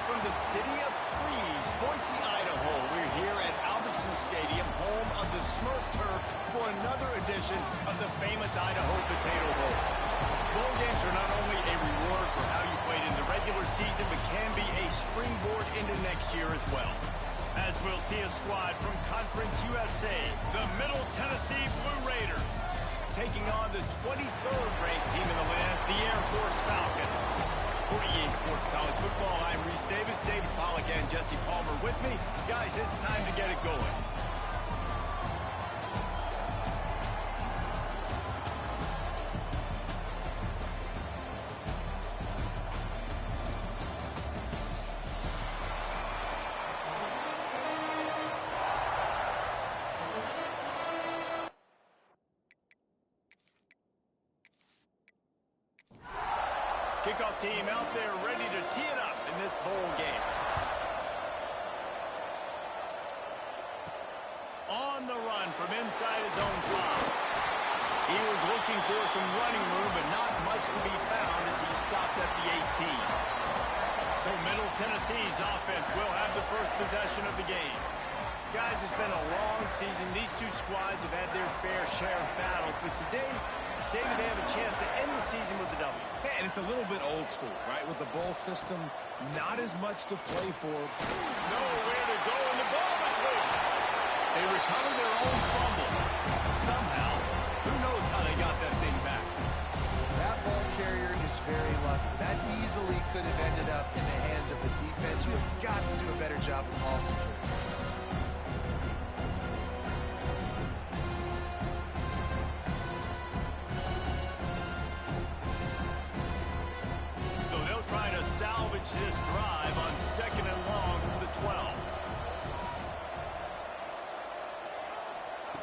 from the city of trees, Boise, Idaho. We're here at Albertson Stadium, home of the Smurf Turf, for another edition of the famous Idaho Potato Bowl. Bowl games are not only a reward for how you played in the regular season, but can be a springboard into next year as well. As we'll see a squad from Conference USA, the Middle Tennessee Blue Raiders, taking on the 23rd ranked team in the land, the Air Force Falcons. For EA Sports College Football, I'm Reese Davis, David Pollack, and Jesse Palmer with me. Guys, it's time to get it going. Kickoff team out there ready to tee it up in this bowl game. On the run from inside his own 5. He was looking for some running room, but not much to be found as he stopped at the 18. So Middle Tennessee's offense will have the first possession of the game. Guys, it's been a long season. These two squads have had their fair share of battles, but today, David, they have a chance to end the season with a W. And it's a little bit old school, right? With the bowl system, not as much to play for. Nowhere to go, and the ball is loose. They recover their own fumble. Somehow, who knows how they got that thing back. That ball carrier is very lucky. That easily could have ended up in the hands of the defense. You have got to do a better job of ball security. Salvage this drive on 2nd and long from the 12.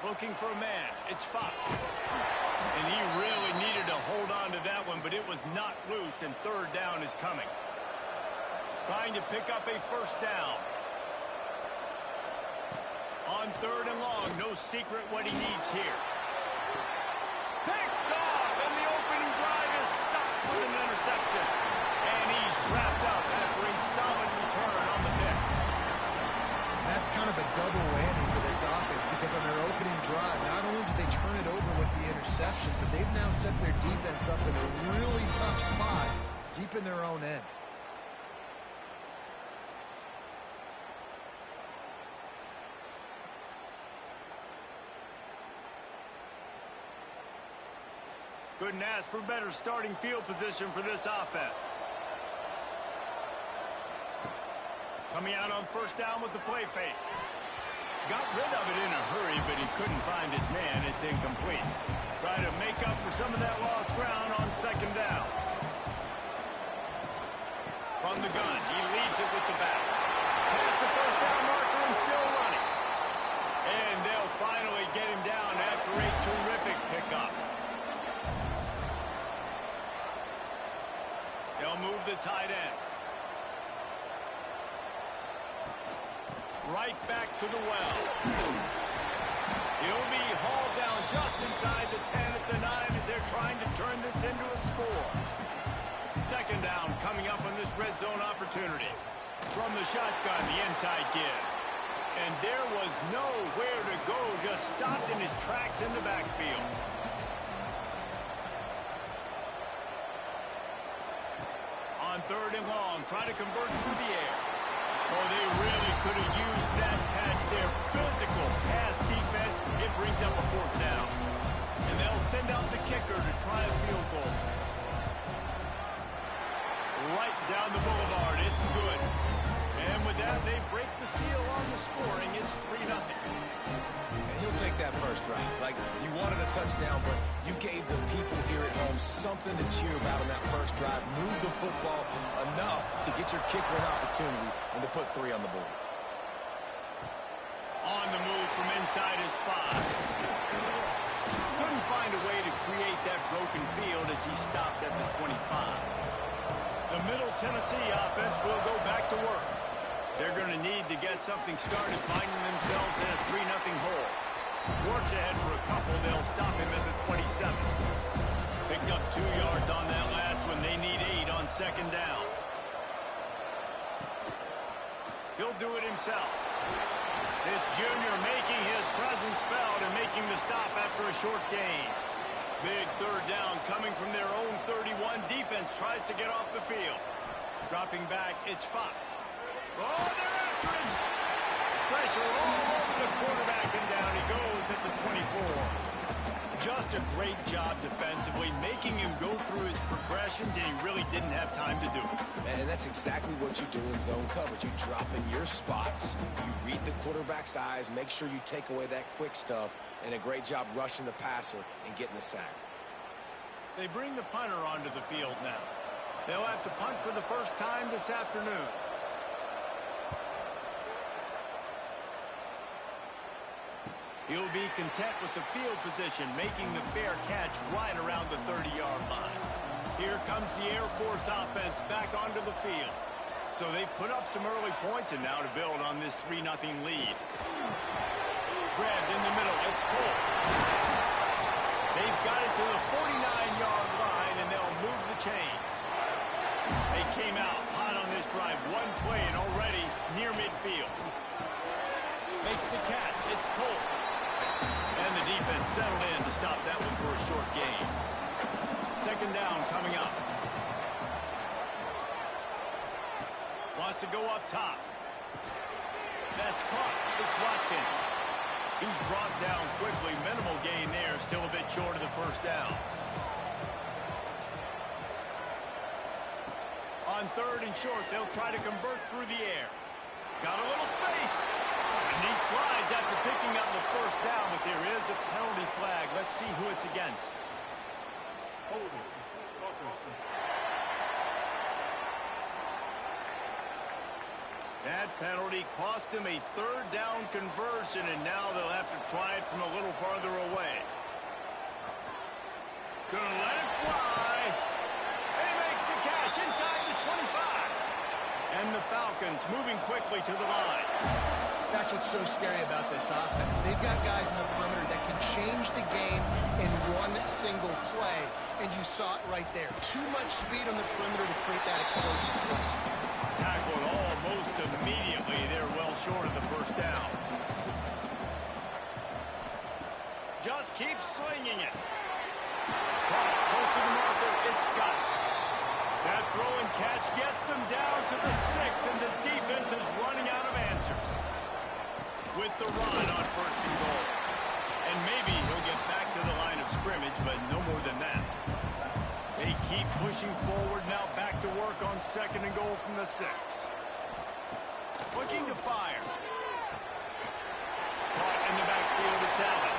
Looking for a man. It's Fox. And he really needed to hold on to that one, but it was not loose, and 3rd down is coming. Trying to pick up a 1st down. On 3rd and long, no secret what he needs here. Picked off, and the opening drive is stopped with an interception. And he's wrapped up after a solid return on the pick. That's kind of a double whammy for this offense, because on their opening drive, not only did they turn it over with the interception, but they've now set their defense up in a really tough spot deep in their own end. Couldn't ask for better starting field position for this offense. Coming out on 1st down with the play fake. Got rid of it in a hurry, but he couldn't find his man. It's incomplete. Try to make up for some of that lost ground on 2nd down. From the gun, he leaves it with the back. Past the 1st down marker and still running. And they'll finally get him down after a terrific pickup. They'll move the tight end. Right back to the well. He'll be hauled down just inside the 10 at the 9 as they're trying to turn this into a score. 2nd down coming up on this red zone opportunity. From the shotgun, the inside give. And there was nowhere to go, just stopped in his tracks in the backfield. On 3rd and long, trying to convert through the air. Oh, they really could have used that catch there. Physical pass defense. It brings up a 4th down. And they'll send out the kicker to try a field goal. Right down the boulevard. It's good. And with that, they break the seal on the scoring. It's 3-0. And he'll take that 1st drive. Like, you wanted a touchdown, but you gave the people here at home something to cheer about on that 1st drive. Move the football enough to get your kicker an opportunity and to put 3 on the board. On the move from inside his 5. Couldn't find a way to create that broken field as he stopped at the 25. The Middle Tennessee offense will go back to work. They're going to need to get something started, finding themselves in a 3-0 hole. Warts ahead for a couple. They'll stop him at the 27. Picked up 2 yards on that last one. They need 8 on 2nd down. He'll do it himself. This junior making his presence felt and making the stop after a short gain. Big third down coming from their own 31. Defense tries to get off the field. Dropping back, it's Fox. Oh, they're after him. Pressure all over the quarterback, and down he goes at the 24. Just a great job defensively, making him go through his progressions, and he really didn't have time to do it. And that's exactly what you do in zone coverage. You drop in your spots, you read the quarterback's eyes, make sure you take away that quick stuff, and a great job rushing the passer and getting the sack. They bring the punter onto the field now. They'll have to punt for the first time this afternoon. He'll be content with the field position, making the fair catch right around the 30-yard line. Here comes the Air Force offense back onto the field. So they've put up some early points, and now to build on this 3-0 lead. Grabbed in the middle, it's Polk. They've got it to the 49-yard line, and they'll move the chains. They came out hot on this drive. One play and already near midfield. Makes the catch, it's Polk. And the defense settled in to stop that one for a short gain. Second down coming up. Wants to go up top. That's caught. It's Watkins. He's brought down quickly. Minimal gain there. Still a bit short of the first down. On third and short, they'll try to convert through the air. Got a little space. And he slides after picking up the first down, but there is a penalty flag. Let's see who it's against. That penalty cost him a third down conversion, and now they'll have to try it from a little farther away. Gonna let it fly. And he makes the catch inside the 25. And the Falcons moving quickly to the line. That's what's so scary about this offense. They've got guys in the perimeter that can change the game in one single play, and you saw it right there. Too much speed on the perimeter to create that explosive play. Tackled almost immediately. They're well short of the first down. Just keep slinging it. Close to the marker, it's Scott. That throw and catch gets them down to the 6, and the defense is running out of answers. With the run on first and goal. And maybe he'll get back to the line of scrimmage, but no more than that. They keep pushing forward now, back to work on second and goal from the 6. Looking to fire. Caught in the backfield, it's Allen.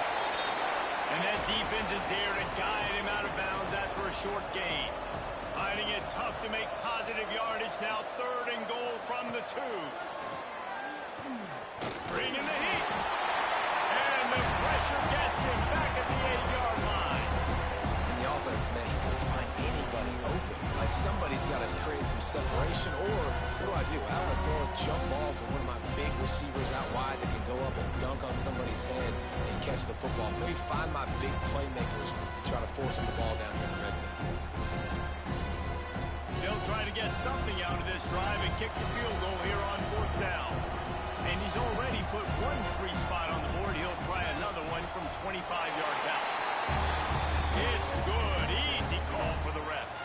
And that defense is there to guide him out of bounds after a short gain. Finding it tough to make positive yardage now, third and goal from the 2. Bringing the heat. And the pressure gets him back at the 8-yard line. And the offense, man, he couldn't find anybody open. Like somebody's got to create some separation. Or what do? I want to throw a jump ball to one of my big receivers out wide that can go up and dunk on somebody's head and catch the football. Maybe find my big playmakers and try to force them the ball down here in the red zone. They'll try to get something out of this drive and kick the field goal here on fourth down. And he's already put one 3 spot on the board. He'll try another one from 25 yards out. It's good. Easy call for the refs.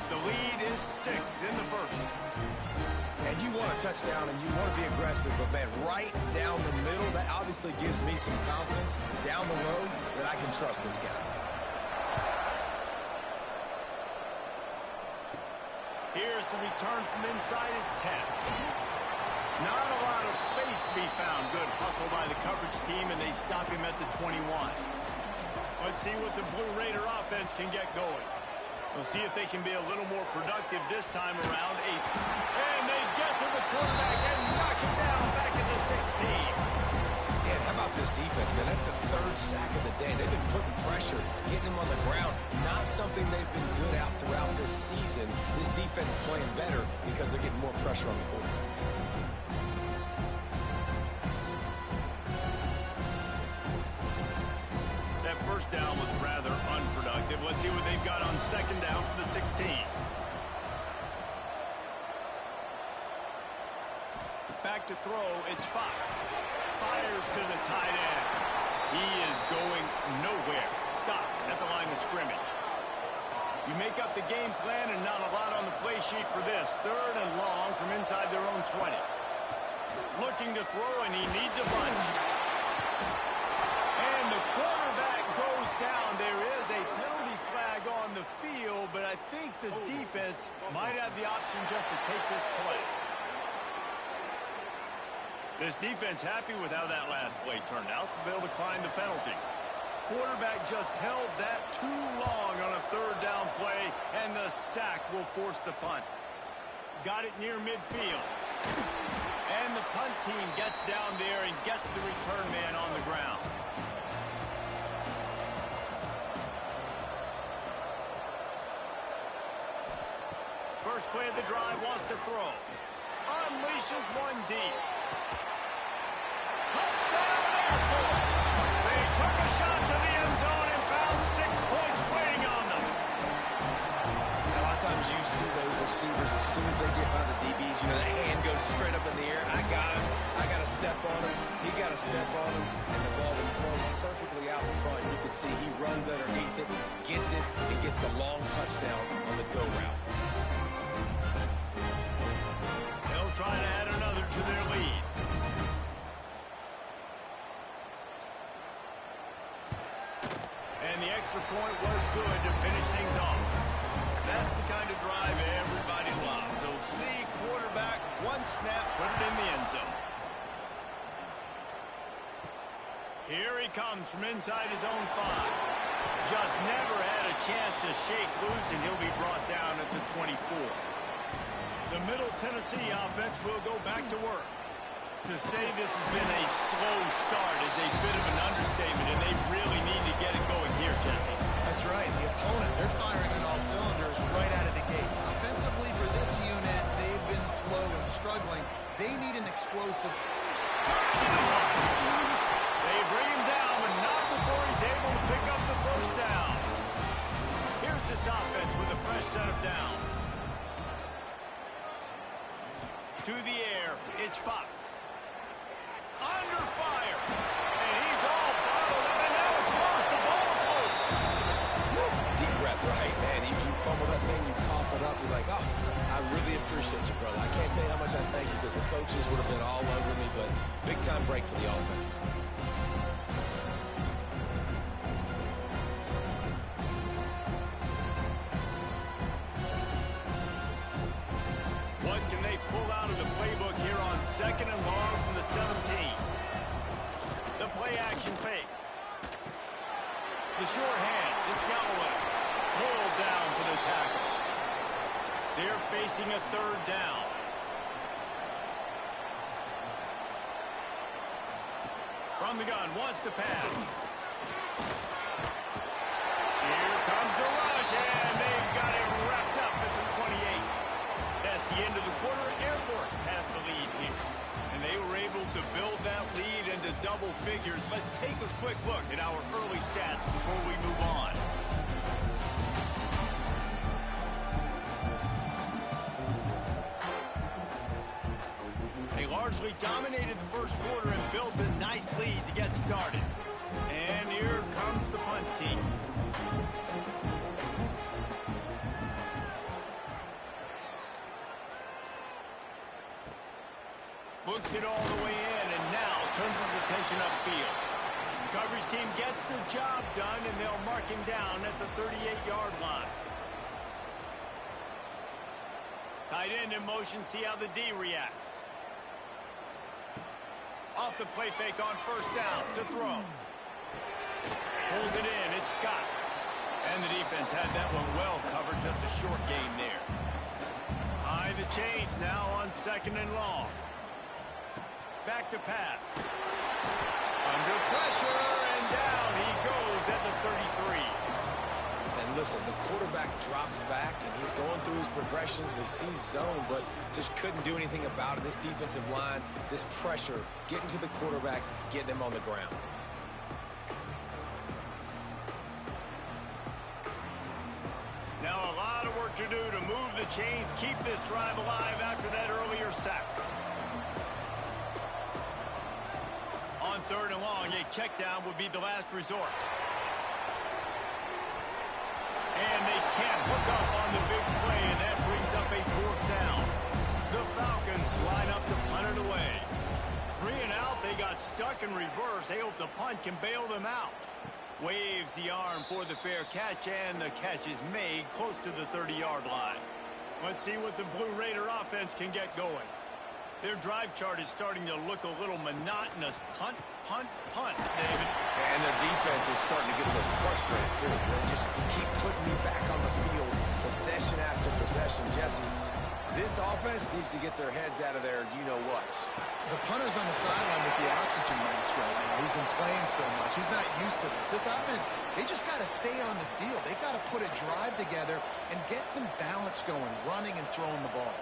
The lead is 6 in the first. And you want a touchdown and you want to be aggressive, but man, right down the middle, that obviously gives me some confidence down the road that I can trust this guy. Here's the return from inside his 10. Not a lot of space to be found. Good hustle by the coverage team, and they stop him at the 21. Let's see what the Blue Raider offense can get going. We'll see if they can be a little more productive this time around. And they get to the quarterback and knock him down back at the 16. Yeah, how about this defense, man? That's the 3rd sack of the day. They've been putting pressure, getting him on the ground. Not something they've been good at throughout this season. This defense playing better because they're getting more pressure on the quarterback. That first down was rather unproductive. Let's see what they've got on second down for the 16. Back to throw. It's Fox. Fires to the tight end. He is going nowhere. Stop at the line of scrimmage. You make up the game plan and not a lot on the play sheet for this. 3rd and long from inside their own 20. Looking to throw, and he needs a bunch. And the quarterback goes down. There is a penalty flag on the field, but I think the defense might have the option just to take this play. This defense happy with how that last play turned out, so they'll decline the penalty. Quarterback just held that too long on a 3rd down play, and the sack will force the punt. Got it near midfield. And the punt team gets down there and gets the return man on the ground. First play of the drive, wants to throw. Unleashes one deep. Touchdown, Air Force! They took a shot to the end zone and found 6 points waiting on them. A lot of times you see those receivers, as soon as they get by the DBs, you know, the hand goes straight up in the air. I got him. I got to step on him. He got to step on him. And the ball was thrown perfectly out in front. You can see he runs underneath it, gets it, and gets the long touchdown on the go route. They'll try to add another to their lead. And the extra point was good to finish things off. That's the kind of drive everybody loves. So see quarterback, one snap, put it in the end zone. Here he comes from inside his own 5. Just never had a chance to shake loose, and he'll be brought down at the 24. The Middle Tennessee offense will go back to work. To say this has been a slow start is a bit of an understatement, and they really need to get it going here, Jesse. That's right. The opponent, they're firing on all cylinders right out of the gate. Offensively, for this unit, they've been slow and struggling. They need an explosive. They bring him down, but not before he's able to pick up the first down. Here's this offense with a fresh set of downs. To the air, it's Fox. Under fire. And he's all bottled up, and now it's lost. The ball's loose. Deep breath, right, man. You fumble that thing, you cough it up, you're like, oh, I really appreciate you, brother. I can't tell you how much I thank you, because the coaches would have been all over me, but big time break for the offense. What can they pull out of the playbook here on 2nd and long from the 17? The play action fake. The short hands. It's Galloway. Pulled down for the tackle. They're facing a 3rd down. From the gun, wants to pass. Here comes the rush, and they've got it wrapped up at the 28. That's the end of the quarter. Air Force has the lead here. And they were able to build that lead into double figures. Let's take a quick look at our early stats before we move on. They largely dominated the first quarter and built a nice lead to get started. And here comes the punt team. Looks it all the way in, and now turns his attention upfield. The coverage team gets the job done, and they'll mark him down at the 38-yard line. Tight end in motion, see how the D reacts. Off the play fake on 1st down to throw. Pulls it in, it's Scott. And the defense had that one well covered, just a short gain there. High the chains now on 2nd and long. Back to pass. Under pressure, and down he goes at the 33. And listen, the quarterback drops back, and he's going through his progressions. We see zone, but just couldn't do anything about it. This defensive line, this pressure, getting to the quarterback, getting him on the ground. Now a lot of work to do to move the chains, keep this drive alive after that earlier sack. 3rd and long, a check down would be the last resort. And they can't hook up on the big play, and that brings up a 4th down. The Falcons line up to punt it away. 3 and out, they got stuck in reverse. They hope the punt can bail them out. Waves the arm for the fair catch, and the catch is made close to the 30-yard line. Let's see what the Blue Raider offense can get going. Their drive chart is starting to look a little monotonous. Punt, punt, punt, David. And their defense is starting to get a little frustrated, too. They just keep putting me back on the field, possession after possession. Jesse, this offense needs to get their heads out of their you-know-what. The punter's on the sideline with the oxygen mask right now. He's been playing so much. He's not used to this. This offense, they just got to stay on the field. They got to put a drive together and get some balance going, running and throwing the ball.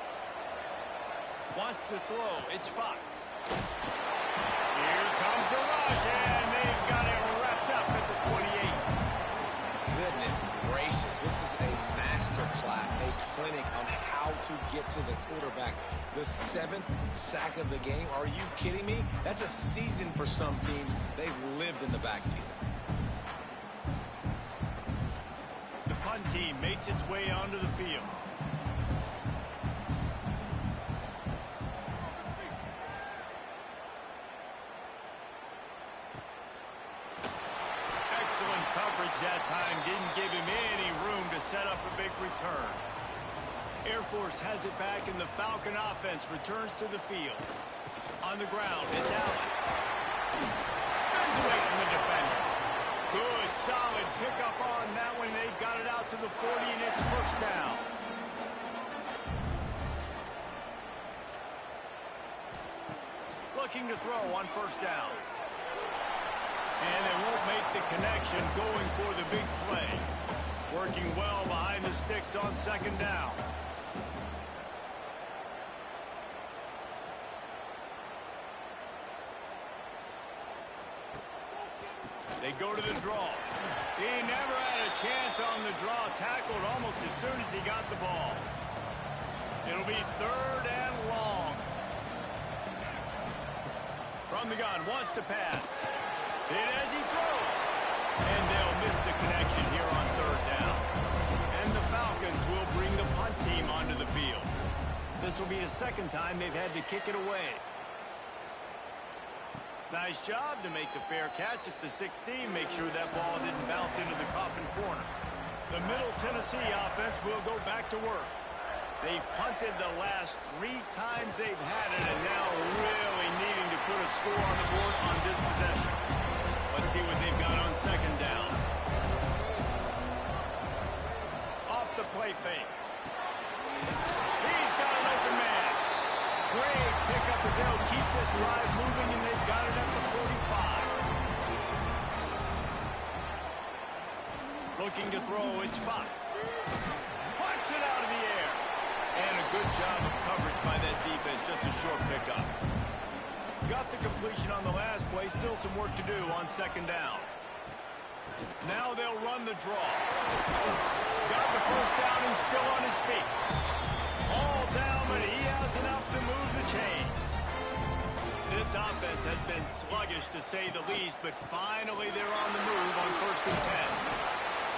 Wants to throw. It's Fox. Here comes the rush, and they've got it wrapped up at the 28. Goodness gracious, this is a master class, a clinic on how to get to the quarterback. The 7th sack of the game. Are you kidding me? That's a season for some teams. They've lived in the backfield. The punt team makes its way onto the field. Excellent coverage that time. Didn't give him any room to set up a big return. Air Force has it back, and the Falcon offense returns to the field. On the ground, it's Allen. Spins away from the defender. Good, solid pickup on that one. They've got it out to the 40, and it's 1st down. Looking to throw on 1st down. And they won't make the connection, going for the big play. Working well behind the sticks on 2nd down. They go to the draw. He never had a chance on the draw. Tackled almost as soon as he got the ball. It'll be 3rd and long. From the gun, wants to pass. Hit as he throws. And they'll miss the connection here on 3rd down. And the Falcons will bring the punt team onto the field. This will be the 2nd time they've had to kick it away. Nice job to make the fair catch at the 16. Make sure that ball didn't bounce into the coffin corner. The Middle Tennessee offense will go back to work. They've punted the last 3 times they've had it, and now really needing to put a score on the board on this possession. Let's see what they've got on 2nd down. Off the play fake. He's got an open man. Great pickup as they'll keep this drive moving, and they've got it at the 45. Looking to throw, it's Fox. Punts it out of the air. And a good job of coverage by that defense, just a short pickup. Got the completion on the last play, still some work to do on 2nd down. Now they'll run the draw. Got the 1st down and still on his feet. All down, but he has enough to move the chains. This offense has been sluggish to say the least, but finally they're on the move on 1st and 10.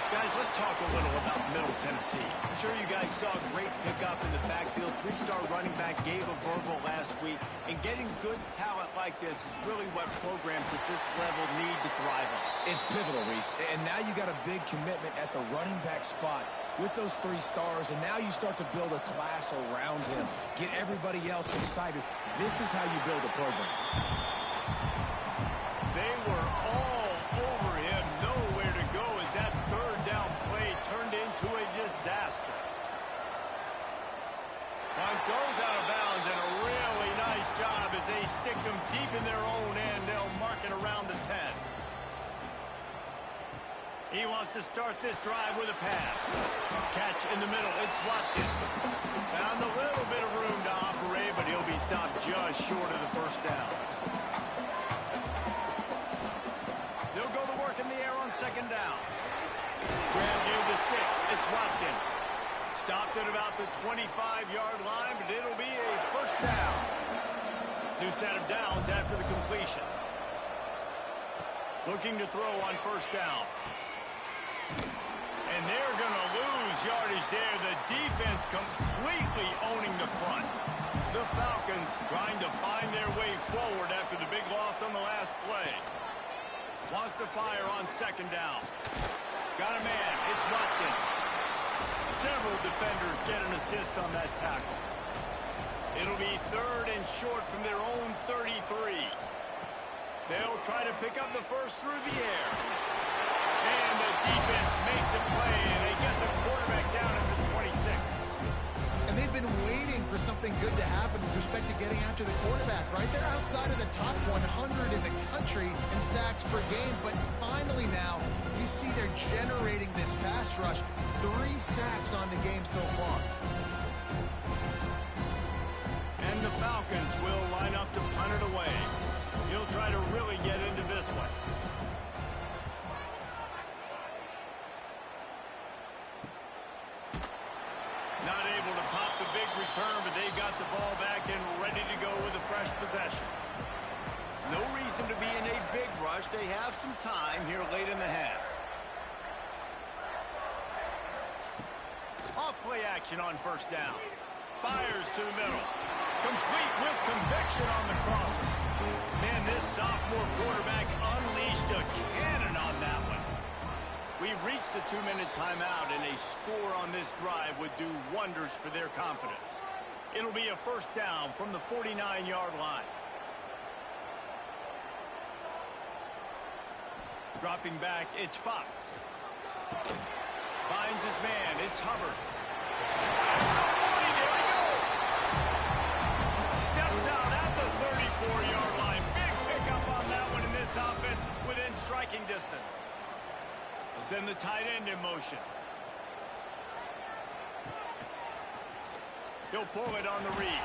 Guys, let's talk a little about Middle Tennessee. I'm sure you guys saw a great pickup in the backfield. 3-star running back gave a verbal last week. And getting good talent like this is really what programs at this level need to thrive on. It's pivotal, Reese. And now you got a big commitment at the running back spot with those 3 stars. And now you start to build a class around him. Get everybody else excited. This is how you build a program. They were all over him. Nowhere to go as that 3rd down play turned into a disaster. Punt goes out of bounds, and a really nice job as they stick them deep in their own end. They'll mark it around the 10. He wants to start this drive with a pass. Catch in the middle. It's Watkins. Found a little bit of room to operate, but he'll be stopped just short of the 1st down. They'll go to work in the air on 2nd down. Grab near the sticks. It's Watkins. Stopped at about the 25-yard line, but it'll be a 1st down. New set of downs after the completion. Looking to throw on first down. And they're going to lose yardage there. The defense completely owning the front. The Falcons trying to find their way forward after the big loss on the last play. Wants to fire on second down. Got a man. It's Watson. Several defenders get an assist on that tackle. It'll be third and short from their own 33. They'll try to pick up the first through the air. And the defense makes a play, and they get the quarterback down at the 26. And they've been waiting for something good to happen with respect to getting after the quarterback, right? They're outside of the top 100 in the country in sacks per game, but finally now you see they're generating this pass rush. 3 sacks on the game so far. And the Falcons will line up to punt it away. He'll try to really get into this one. Not able to pop the big return, but they've got the ball back and ready to go with a fresh possession. No reason to be in a big rush. They have some time here late in the half. Off play action on first down. Fires to the middle. Complete with conviction on the crosser. Man, this sophomore quarterback unleashed a cannon on that one. We've reached the 2-minute timeout, and a score on this drive would do wonders for their confidence. It'll be a first down from the 49-yard line. Dropping back, it's Fox. Finds his man, it's Hubbard. There he goes. Steps out at the 34-yard line. Big pickup on that one in this offense within striking distance. Send the tight end in motion. He'll pull it on the read.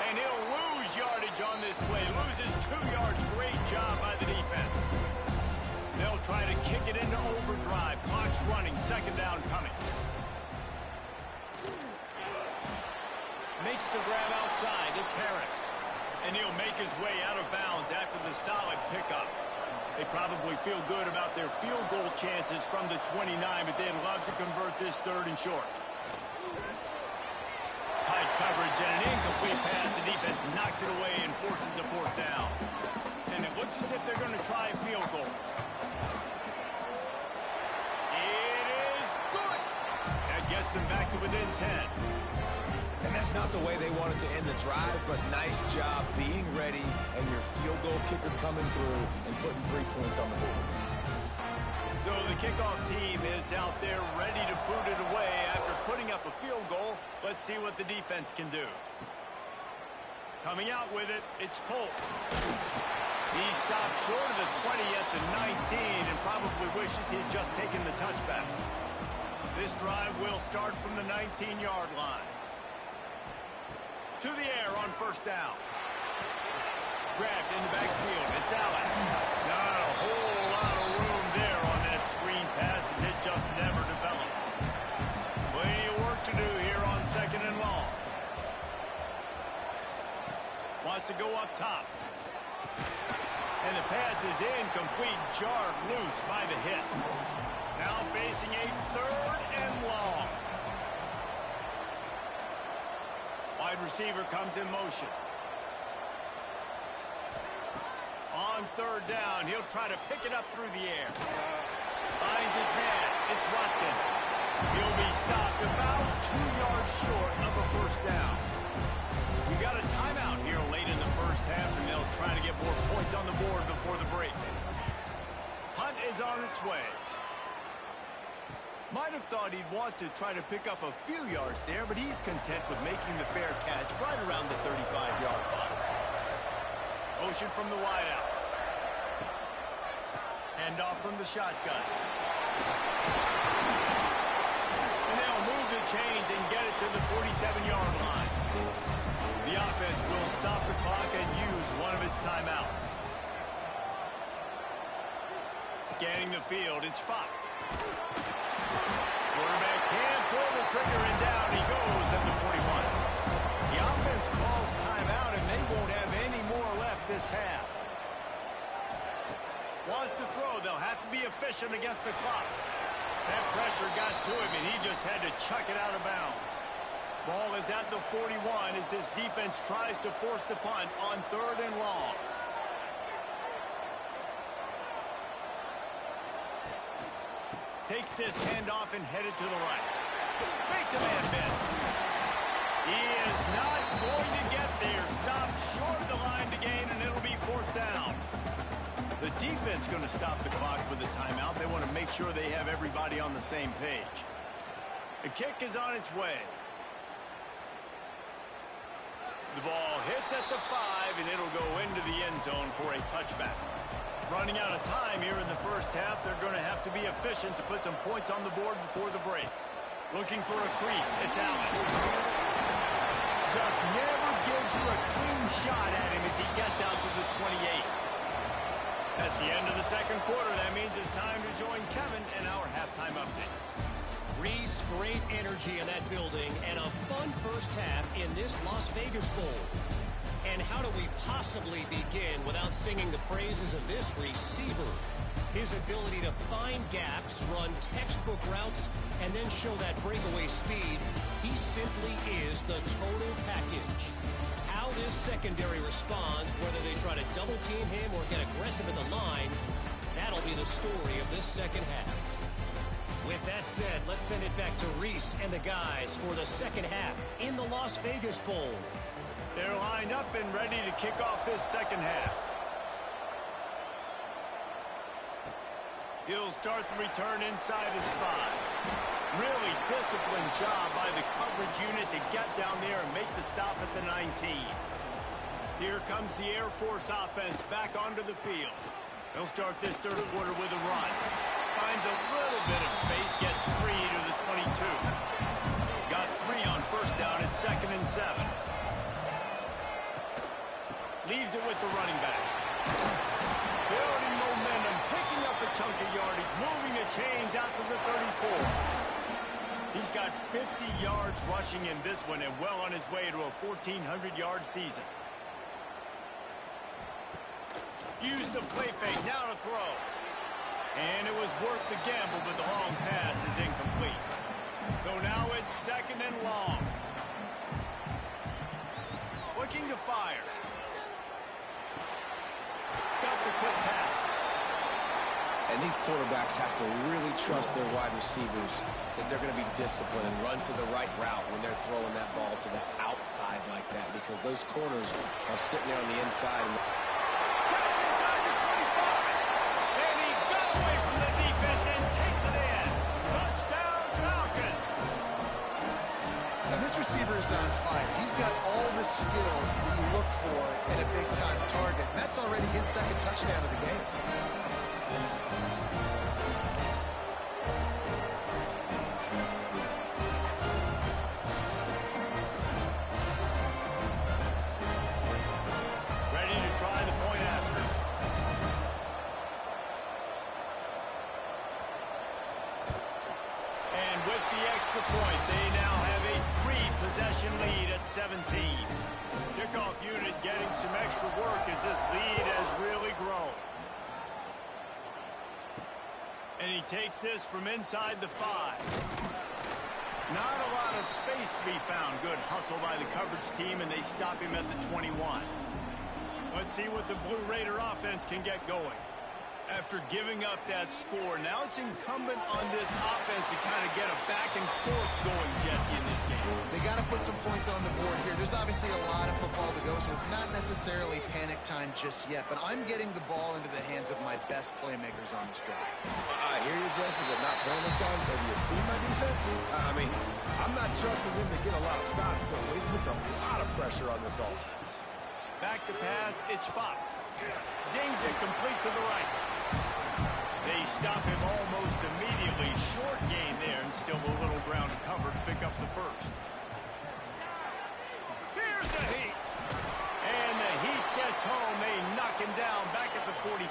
And he'll lose yardage on this play. Loses 2 yards. Great job by the defense. They'll try to kick it into overdrive. Clock's running. Second down coming. Makes the grab outside. It's Harris. And he'll make his way out of bounds after the solid pickup. They probably feel good about their field goal chances from the 29, but they'd love to convert this third and short. Tight coverage and an incomplete pass. The defense knocks it away and forces a fourth down. And it looks as if they're going to try a field goal. It is good. That gets them back to within 10. And that's not the way they wanted to end the drive, but nice job being ready and your field goal kicker coming through and putting 3 points on the board. So the kickoff team is out there ready to boot it away after putting up a field goal. Let's see what the defense can do. Coming out with it, it's Polk. He stopped short of the 20 at the 19 and probably wishes he'd just taken the touchback. This drive will start from the 19-yard line. To the air on first down. Grabbed in the backfield. It's Allen. Not a whole lot of room there on that screen pass as it just never developed. Plenty of work to do here on second and long. Wants to go up top. And the pass is incomplete. Jarred loose by the hit. Now facing a third and long. Wide receiver comes in motion. On third down, he'll try to pick it up through the air. Finds his man. It's Watson. He'll be stopped about 2 yards short of a first down. We got a timeout here late in the first half, and they'll try to get more points on the board before the break. Punt is on its way. Might have thought he'd want to try to pick up a few yards there, but he's content with making the fair catch right around the 35-yard line. Motion from the wideout. Hand off from the shotgun. And they'll move the chains and get it to the 47-yard line. The offense will stop the clock and use one of its timeouts. Scanning the field, it's Fox. Quarterback can't pull the trigger, and down he goes at the 41. The offense calls timeout, and they won't have any more left this half. Wants to throw. They'll have to be efficient against the clock. That pressure got to him, and he just had to chuck it out of bounds. Ball is at the 41 as this defense tries to force the punt on 3rd and long. Takes this handoff and headed to the right. Makes a man miss. He is not going to get there. Stopped short of the line to gain, and it'll be 4th down. The defense going to stop the clock with a timeout. They want to make sure they have everybody on the same page. The kick is on its way. The ball hits at the 5, and it'll go into the end zone for a touchback. Running out of time here in the first half. They're going to have to be efficient to put some points on the board before the break. Looking for a crease. It's Allen. Just never gives you a clean shot at him as he gets out to the 28. That's the end of the second quarter. That means it's time to join Kevin in our halftime update. Reese, great energy in that building and a fun first half in this Las Vegas Bowl. And how do we possibly begin without singing the praises of this receiver? His ability to find gaps, run textbook routes, and then show that breakaway speed. He simply is the total package. How this secondary responds, whether they try to double team him or get aggressive at the line, that'll be the story of this second half. With that said, let's send it back to Reese and the guys for the second half in the Las Vegas Bowl. They're lined up and ready to kick off this second half. He'll start the return inside his 5. Really disciplined job by the coverage unit to get down there and make the stop at the 19. Here comes the Air Force offense back onto the field. They'll start this third quarter with a run. Finds a little bit of space, gets 3 to the 22. Got 3 on first down at 2nd and 7. Leaves it with the running back. Building momentum, picking up a chunk of yardage, moving the chains out to the 34. He's got 50 yards rushing in this one and well on his way to a 1,400-yard season. Use the play fake, now to throw. And it was worth the gamble, but the long pass is incomplete. So now it's 2nd and long. Looking to fire. Got the quick pass. And these quarterbacks have to really trust their wide receivers that they're going to be disciplined and run to the right route when they're throwing that ball to the outside like that, because those corners are sitting there on the inside. Catch inside the 25. And he got away from the defense and takes it in. Touchdown, Falcons. And this receiver is on fire. He's got all the skills that you look for in a big-time target. And that's already his 2nd touchdown of the game. Ready to try the point after. And with the extra point, they now have a 3-possession lead at 17. Kickoff unit getting some extra work as this lead has really grown. And he takes this from inside the 5. Not a lot of space to be found. Good hustle by the coverage team, and they stop him at the 21. Let's see what the Blue Raider offense can get going. After giving up that score, now it's incumbent on this offense to kind of get a back and forth going, Jesse, in this game. They got to put some points on the board here. There's obviously a lot of football to go, so it's not necessarily panic time just yet. But I'm getting the ball into the hands of my best playmakers on this drive. I hear you, Jesse, but not panic time. Have you seen my defense? I mean, I'm not trusting them to get a lot of stops, so it puts a lot of pressure on this offense. Back to pass, it's Fox. Zings it complete to the right. They stop him almost immediately. Short gain there, and still a little ground to cover to pick up the first. Here's the Heat. And the Heat gets home. They knock him down back at the 45.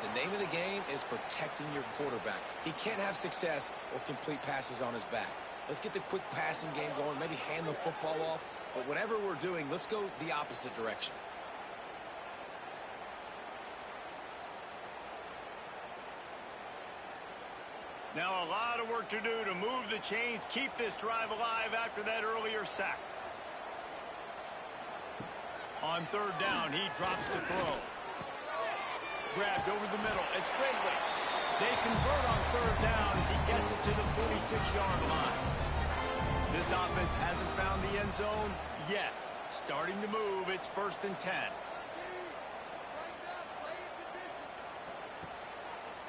The name of the game is protecting your quarterback. He can't have success or complete passes on his back. Let's get the quick passing game going, maybe hand the football off. But whatever we're doing, let's go the opposite direction. Now a lot of work to do to move the chains, keep this drive alive after that earlier sack. On third down, he drops the throw. Grabbed over the middle. It's Ridley. They convert on third down as he gets it to the 46-yard line. This offense hasn't found the end zone yet. Starting to move, it's 1st and 10.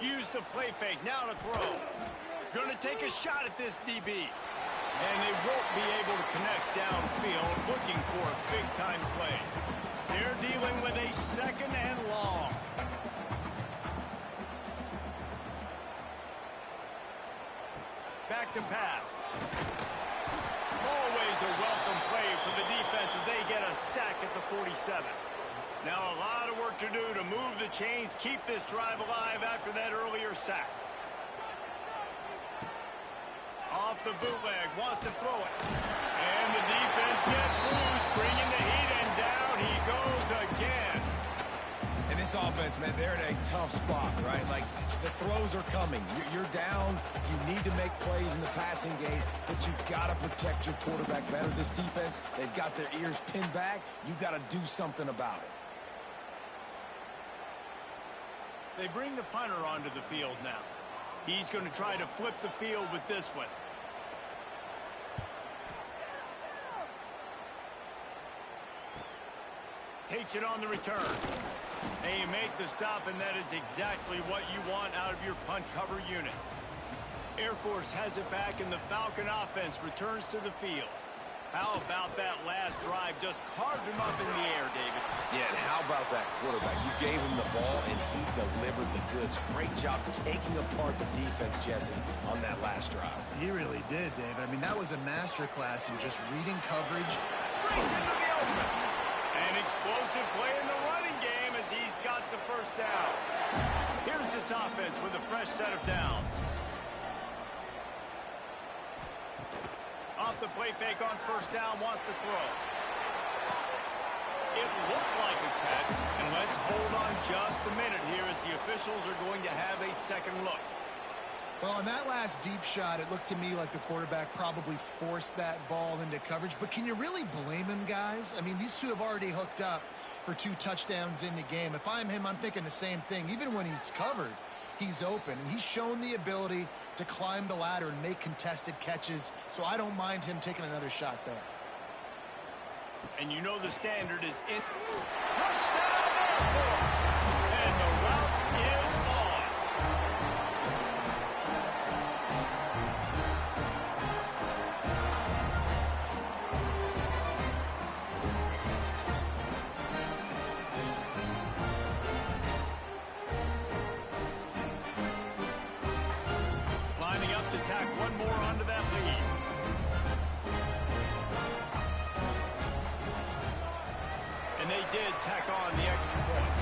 Use the play fake, now to throw. Gonna take a shot at this DB. And they won't be able to connect downfield, looking for a big-time play. They're dealing with a 2nd and long. Back to pass. Always a welcome play for the defense as they get a sack at the 47. Now a lot of work to do to move the chains, keep this drive alive after that earlier sack. Off the bootleg, wants to throw it. And the defense gets loose, bringing the heat, and down he goes again. And this offense, man, they're in a tough spot, right? Like, the throws are coming. You're down. You need to make plays in the passing game, but you got to protect your quarterback better. This defense, they've got their ears pinned back. You got to do something about it. They bring the punter onto the field now. He's going to try to flip the field with this one. Takes it on the return. They make the stop, and that is exactly what you want out of your punt cover unit. Air Force has it back, and the Falcon offense returns to the field. How about that last drive? Just carved him up in the air, David. Yeah, and how about that quarterback? You gave him the ball, and he delivered the goods. Great job taking apart the defense, Jesse, on that last drive. He really did, David. I mean, that was a masterclass in just reading coverage. Brings into the open. An explosive play in the running game as he's got the first down. Here's this offense with a fresh set of downs. Off the play fake on first down, wants to throw. It looked like a catch, and let's hold on just a minute here as the officials are going to have a second look. Well, on that last deep shot, it looked to me like the quarterback probably forced that ball into coverage. But can you really blame him, guys? I mean, these two have already hooked up for 2 touchdowns in the game. If I'm him, I'm thinking the same thing. Even when he's covered, he's open. And he's shown the ability to climb the ladder and make contested catches. So I don't mind him taking another shot there. And you know the standard is in. Touchdown, Air Force! And the route is on. Lining up to tack one more onto that lead. And they did tack on the extra point.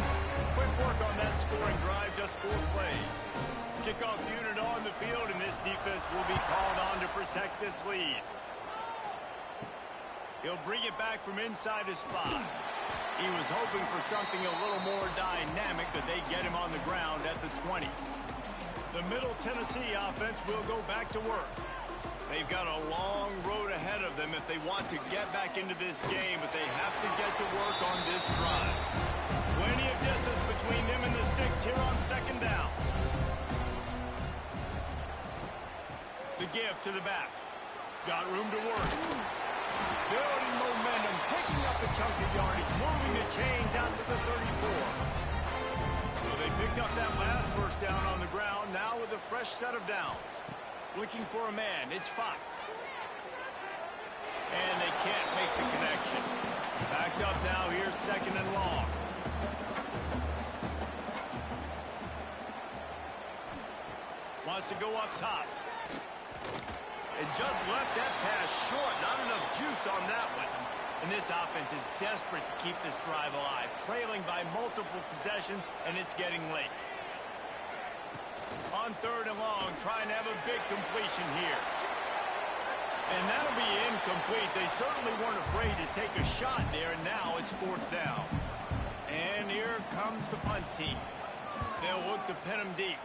Quick work on that scoring drive, just 4 plays. Kickoff unit on the field, and this defense will be called on to protect this lead. He'll bring it back from inside his 5. He was hoping for something a little more dynamic, but they get him on the ground at the 20. The Middle Tennessee offense will go back to work. They've got a long road ahead of them if they want to get back into this game, but they have to get to work on this drive. Plenty of distance between them and the sticks here on second down. The give to the back. Got room to work. Building momentum, picking up a chunk of yardage, moving the chains out to the 34. So they picked up that last first down on the ground, now with a fresh set of downs. Looking for a man, it's Fox. And they can't make the connection. Backed up now, here's second and long. Wants to go up top. And just left that pass short. Not enough juice on that one. And this offense is desperate to keep this drive alive. Trailing by multiple possessions, and it's getting late. On third and long, trying to have a big completion here. And that'll be incomplete. They certainly weren't afraid to take a shot there, and now it's 4th down. And here comes the punt team. They'll look to pin them deep.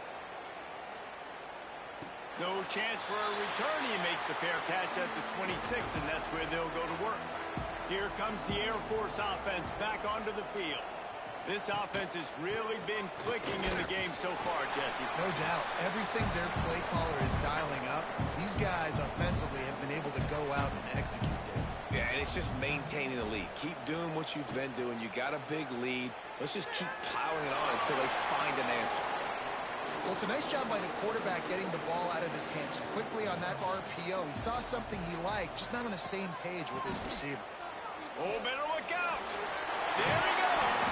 No chance for a return. He makes the fair catch at the 26, and that's where they'll go to work. Here comes the Air Force offense back onto the field. This offense has really been clicking in the game so far, Jesse. No doubt. Everything their play caller is dialing up, these guys offensively have been able to go out and execute it. Yeah, and it's just maintaining the lead. Keep doing what you've been doing. You got a big lead. Let's just keep piling it on until they find an answer. Well, it's a nice job by the quarterback getting the ball out of his hands quickly on that RPO. He saw something he liked, just not on the same page with his receiver. Oh, better look out. There he goes.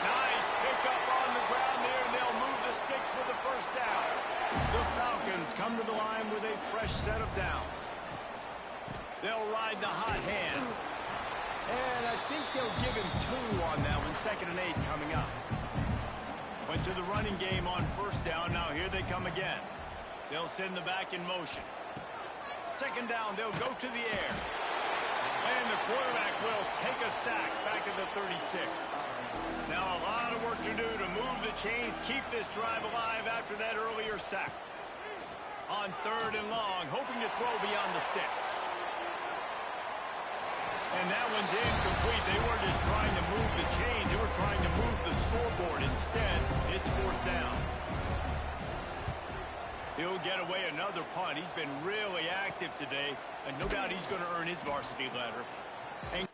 Nice pickup on the ground there, and they'll move the sticks for the first down. The Falcons come to the line with a fresh set of downs. They'll ride the hot hand. And I think they'll give him 2 on that one. 2nd and 8 coming up. Went to the running game on first down. Now here they come again. They'll send the back in motion. 2nd down, they'll go to the air. And the quarterback will take a sack back at the 36. Now a lot of work to do to move the chains, keep this drive alive after that earlier sack. On 3rd and long, hoping to throw beyond the sticks. And that one's incomplete. They weren't just trying to move the chains, they were trying to move the scoreboard. Instead, it's 4th down. He'll get away another punt. He's been really active today, and no doubt he's going to earn his varsity letter. And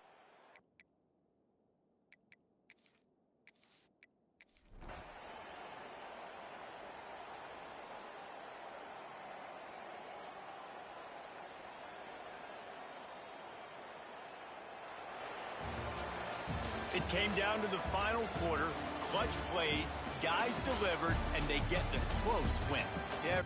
it came down to the final quarter. Clutch plays, guys delivered, and they get the close win. Yeah.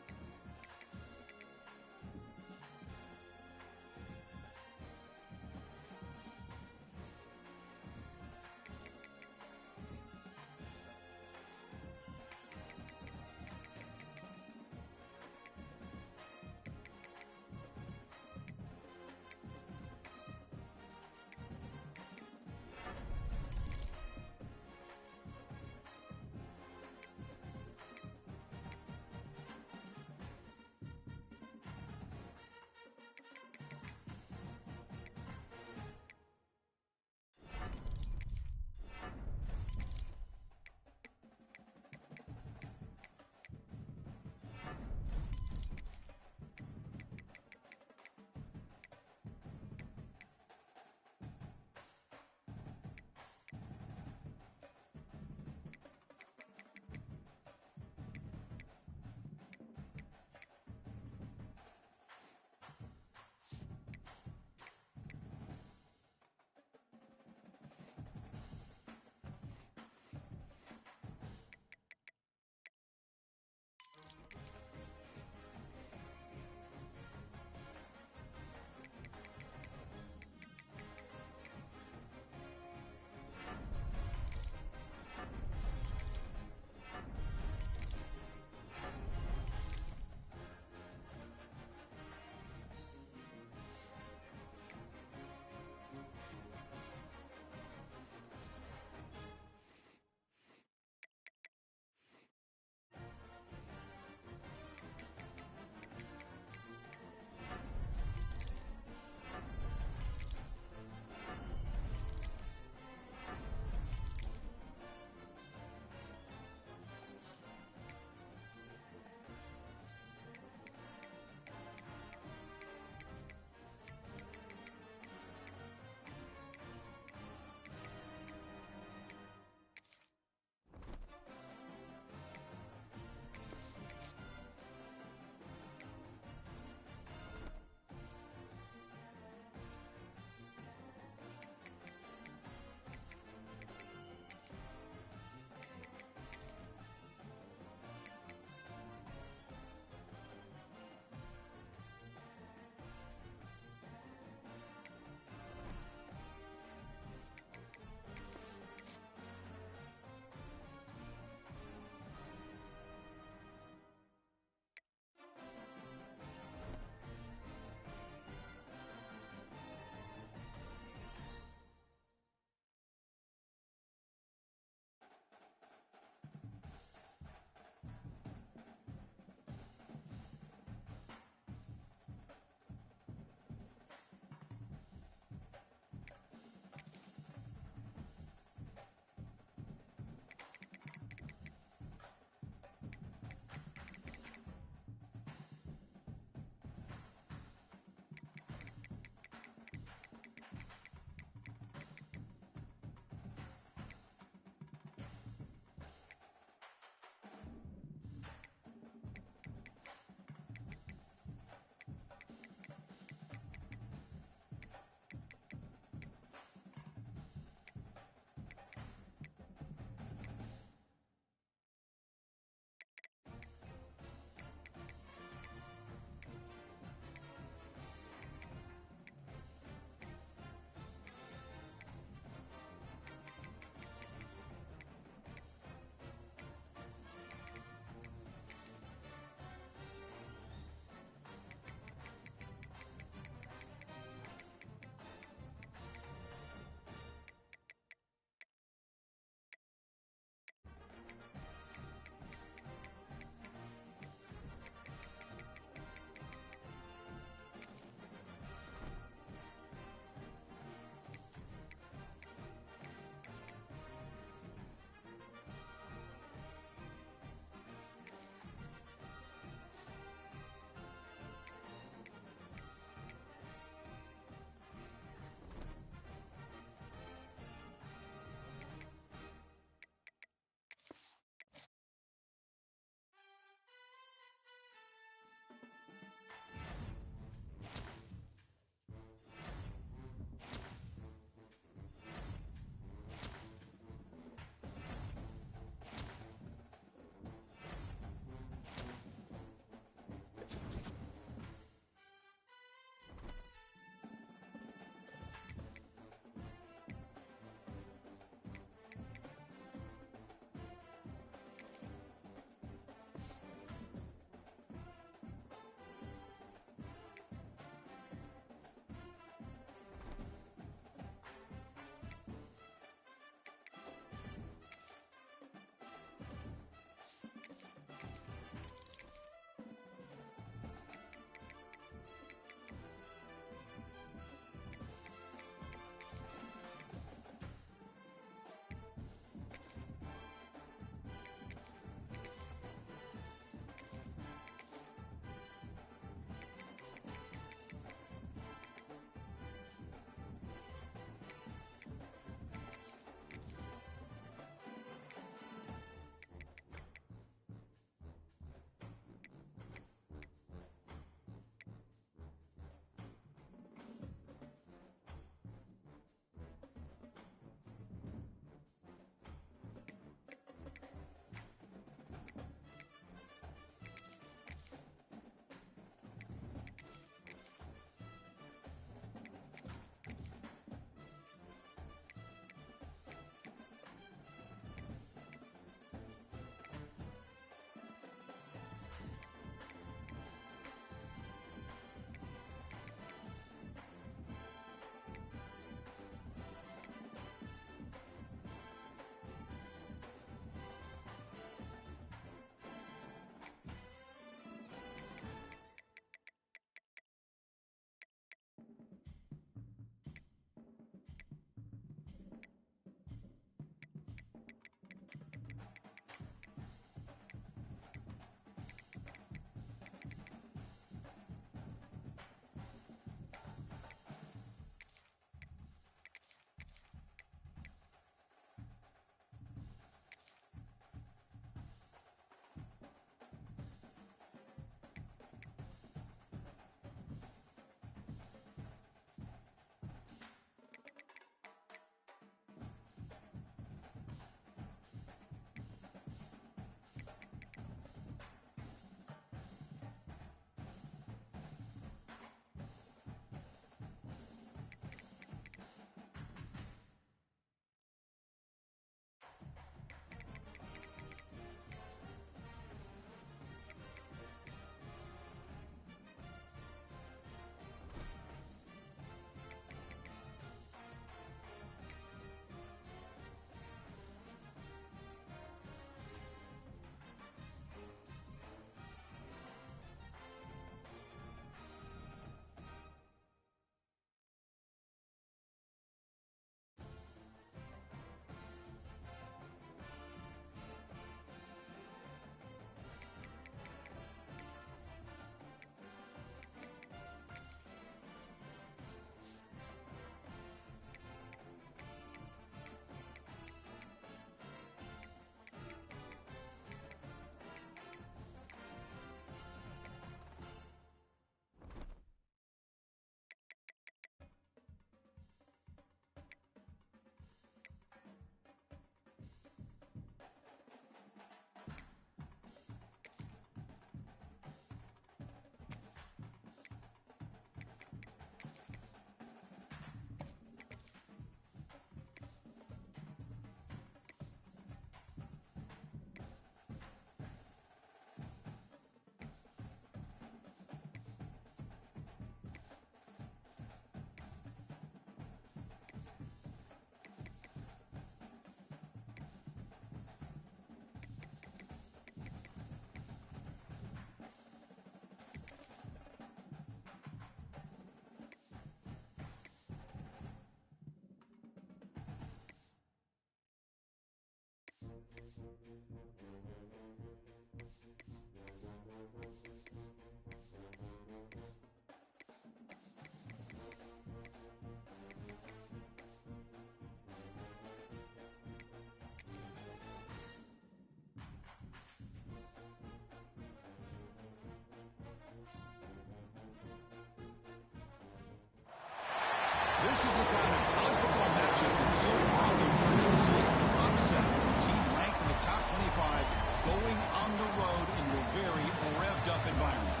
This is the kind of college football matchup that so often produces upset. The team ranked in the top 25 going on the road into a very revved-up environment.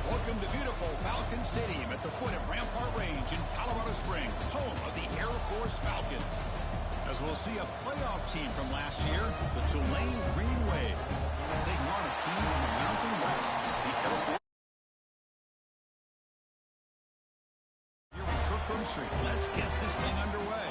Welcome to beautiful Falcon Stadium at the foot of Rampart Range in Colorado Springs, home of the Air Force Falcons. As we'll see a playoff team from last year, the Tulane Green Wave, taking on a team from the Mountain West, the Air Force. Here on Kirkland Street, let's get this thing underway.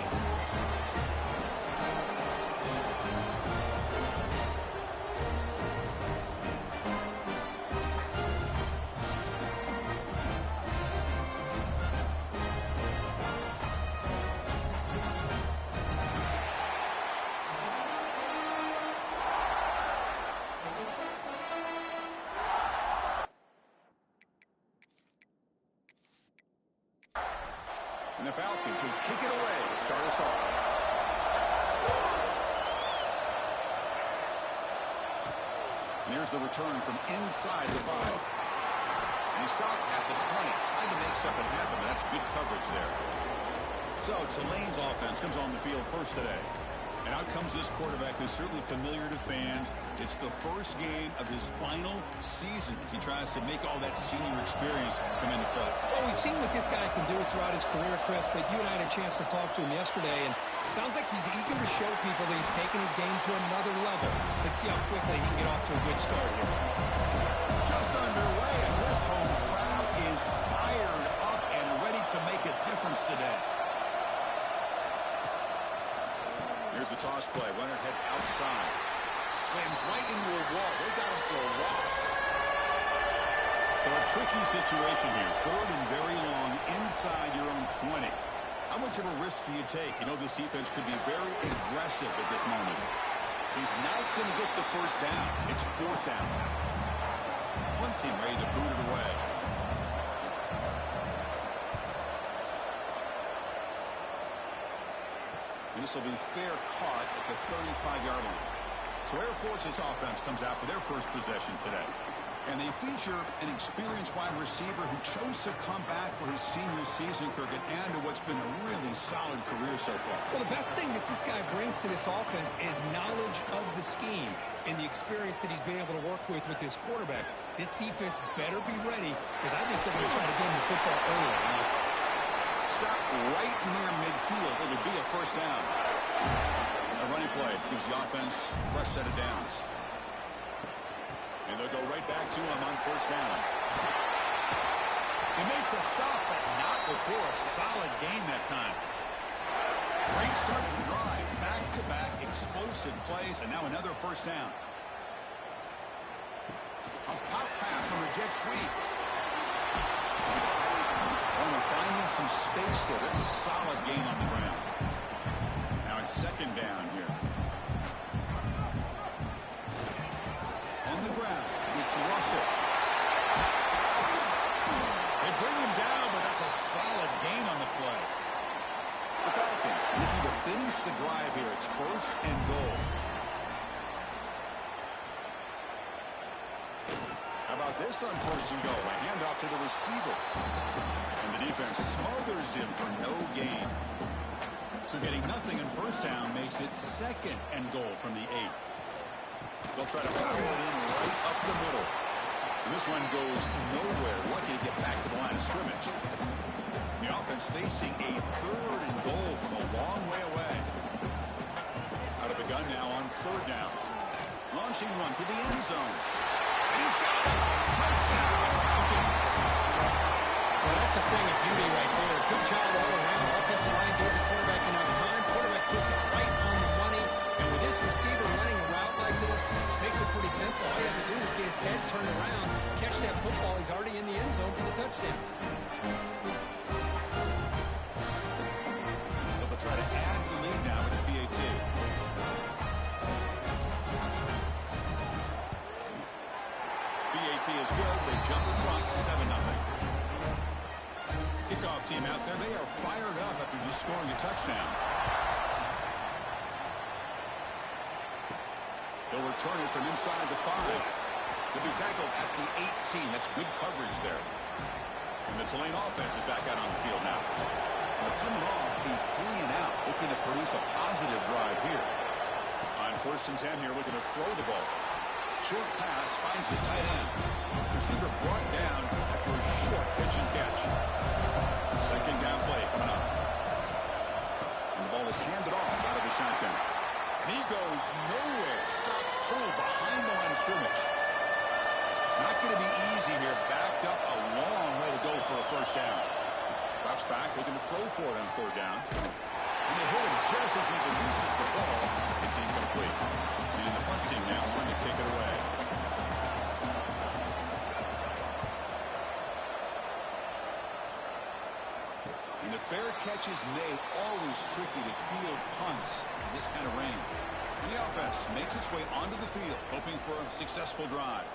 And the Falcons will kick it away to start us off. And here's the return from inside the 5. And he stopped at the 20, trying to make something happen, but that's good coverage there. So Tulane's offense comes on the field first today. And out comes this quarterback who's certainly familiar to fans. It's the first game of his final season as he tries to make all that senior experience come into play. Well, we've seen what this guy can do throughout his career, Chris, but you and I had a chance to talk to him yesterday, and it sounds like he's eager to show people that he's taken his game to another level. Let's see how quickly he can get off to a good start here. Just underway, and this home crowd is fired up and ready to make a difference today. Here's the toss play. Runner heads outside. Slams right into a wall. They got him for a loss. So a tricky situation here. 3rd and very long inside your own 20. How much of a risk do you take? You know this defense could be very aggressive at this moment. He's not going to get the first down. It's 4th down. Punting ready to boot it away. And this will be fair caught at the 35-yard line. So Air Force's offense comes out for their first possession today. And they feature an experienced wide receiver who chose to come back for his senior season, Kirk, and add to what's been a really solid career so far. Well, the best thing that this guy brings to this offense is knowledge of the scheme and the experience that he's been able to work with this quarterback. This defense better be ready because I think they're going to try to get him the football early. Stop right near midfield. It'll be a first down. A running play gives the offense a fresh set of downs. And they'll go right back to him on first down. They make the stop, but not before a solid gain that time. Great start to the drive. Back-to-back explosive plays, and now another first down. A pop pass on the jet sweep. Finding some space there. That's a solid gain on the ground. Now it's 2nd down here. On the ground, it's Russell. They bring him down, but that's a solid gain on the play. The Falcons looking to finish the drive here. It's 1st and goal. How about this on 1st and goal? A handoff to the receiver. And the defense smothers him for no gain. So getting nothing in first down makes it 2nd and goal from the 8. They'll try to power it in right up the middle. And this one goes nowhere. Lucky to get back to the line of scrimmage. The offense facing a 3rd and goal from a long way away. Out of the gun now on 3rd down. Launching run to the end zone. And he's got it. Touchdown, Falcons. Well, that's a thing of beauty right there. Good job all around. Offensive line gave the quarterback enough time. Quarterback puts it right on the money. And with this receiver running a route like this, makes it pretty simple. All you have to do is get his head turned around, catch that football. He's already in the end zone for the touchdown. They'll try to add to the lead now with the PAT. PAT is good. They jump in front 7-0. Kickoff team out there. They are fired up after just scoring a touchdown. They'll return it from inside the 5. He'll be tackled at the 18. That's good coverage there. And the Tulane offense is back out on the field now. They're coming off a 3-and-out, looking to produce a positive drive here. On 1st and 10 here, looking to throw the ball. Short pass finds the tight end. Receiver brought down after a short pitch and catch. Second down play coming up. And the ball is handed off out of the shotgun. And he goes nowhere. Stop pulled behind the line of scrimmage. Not going to be easy here. Backed up a long way to go for a first down. Drops back, looking to throw for it on 3rd down. And they hit him just as he releases the ball. It's incomplete. And the punt team now wanting to kick it away. And the fair catches made, always tricky to field punts in this kind of rain. And the offense makes its way onto the field, hoping for a successful drive.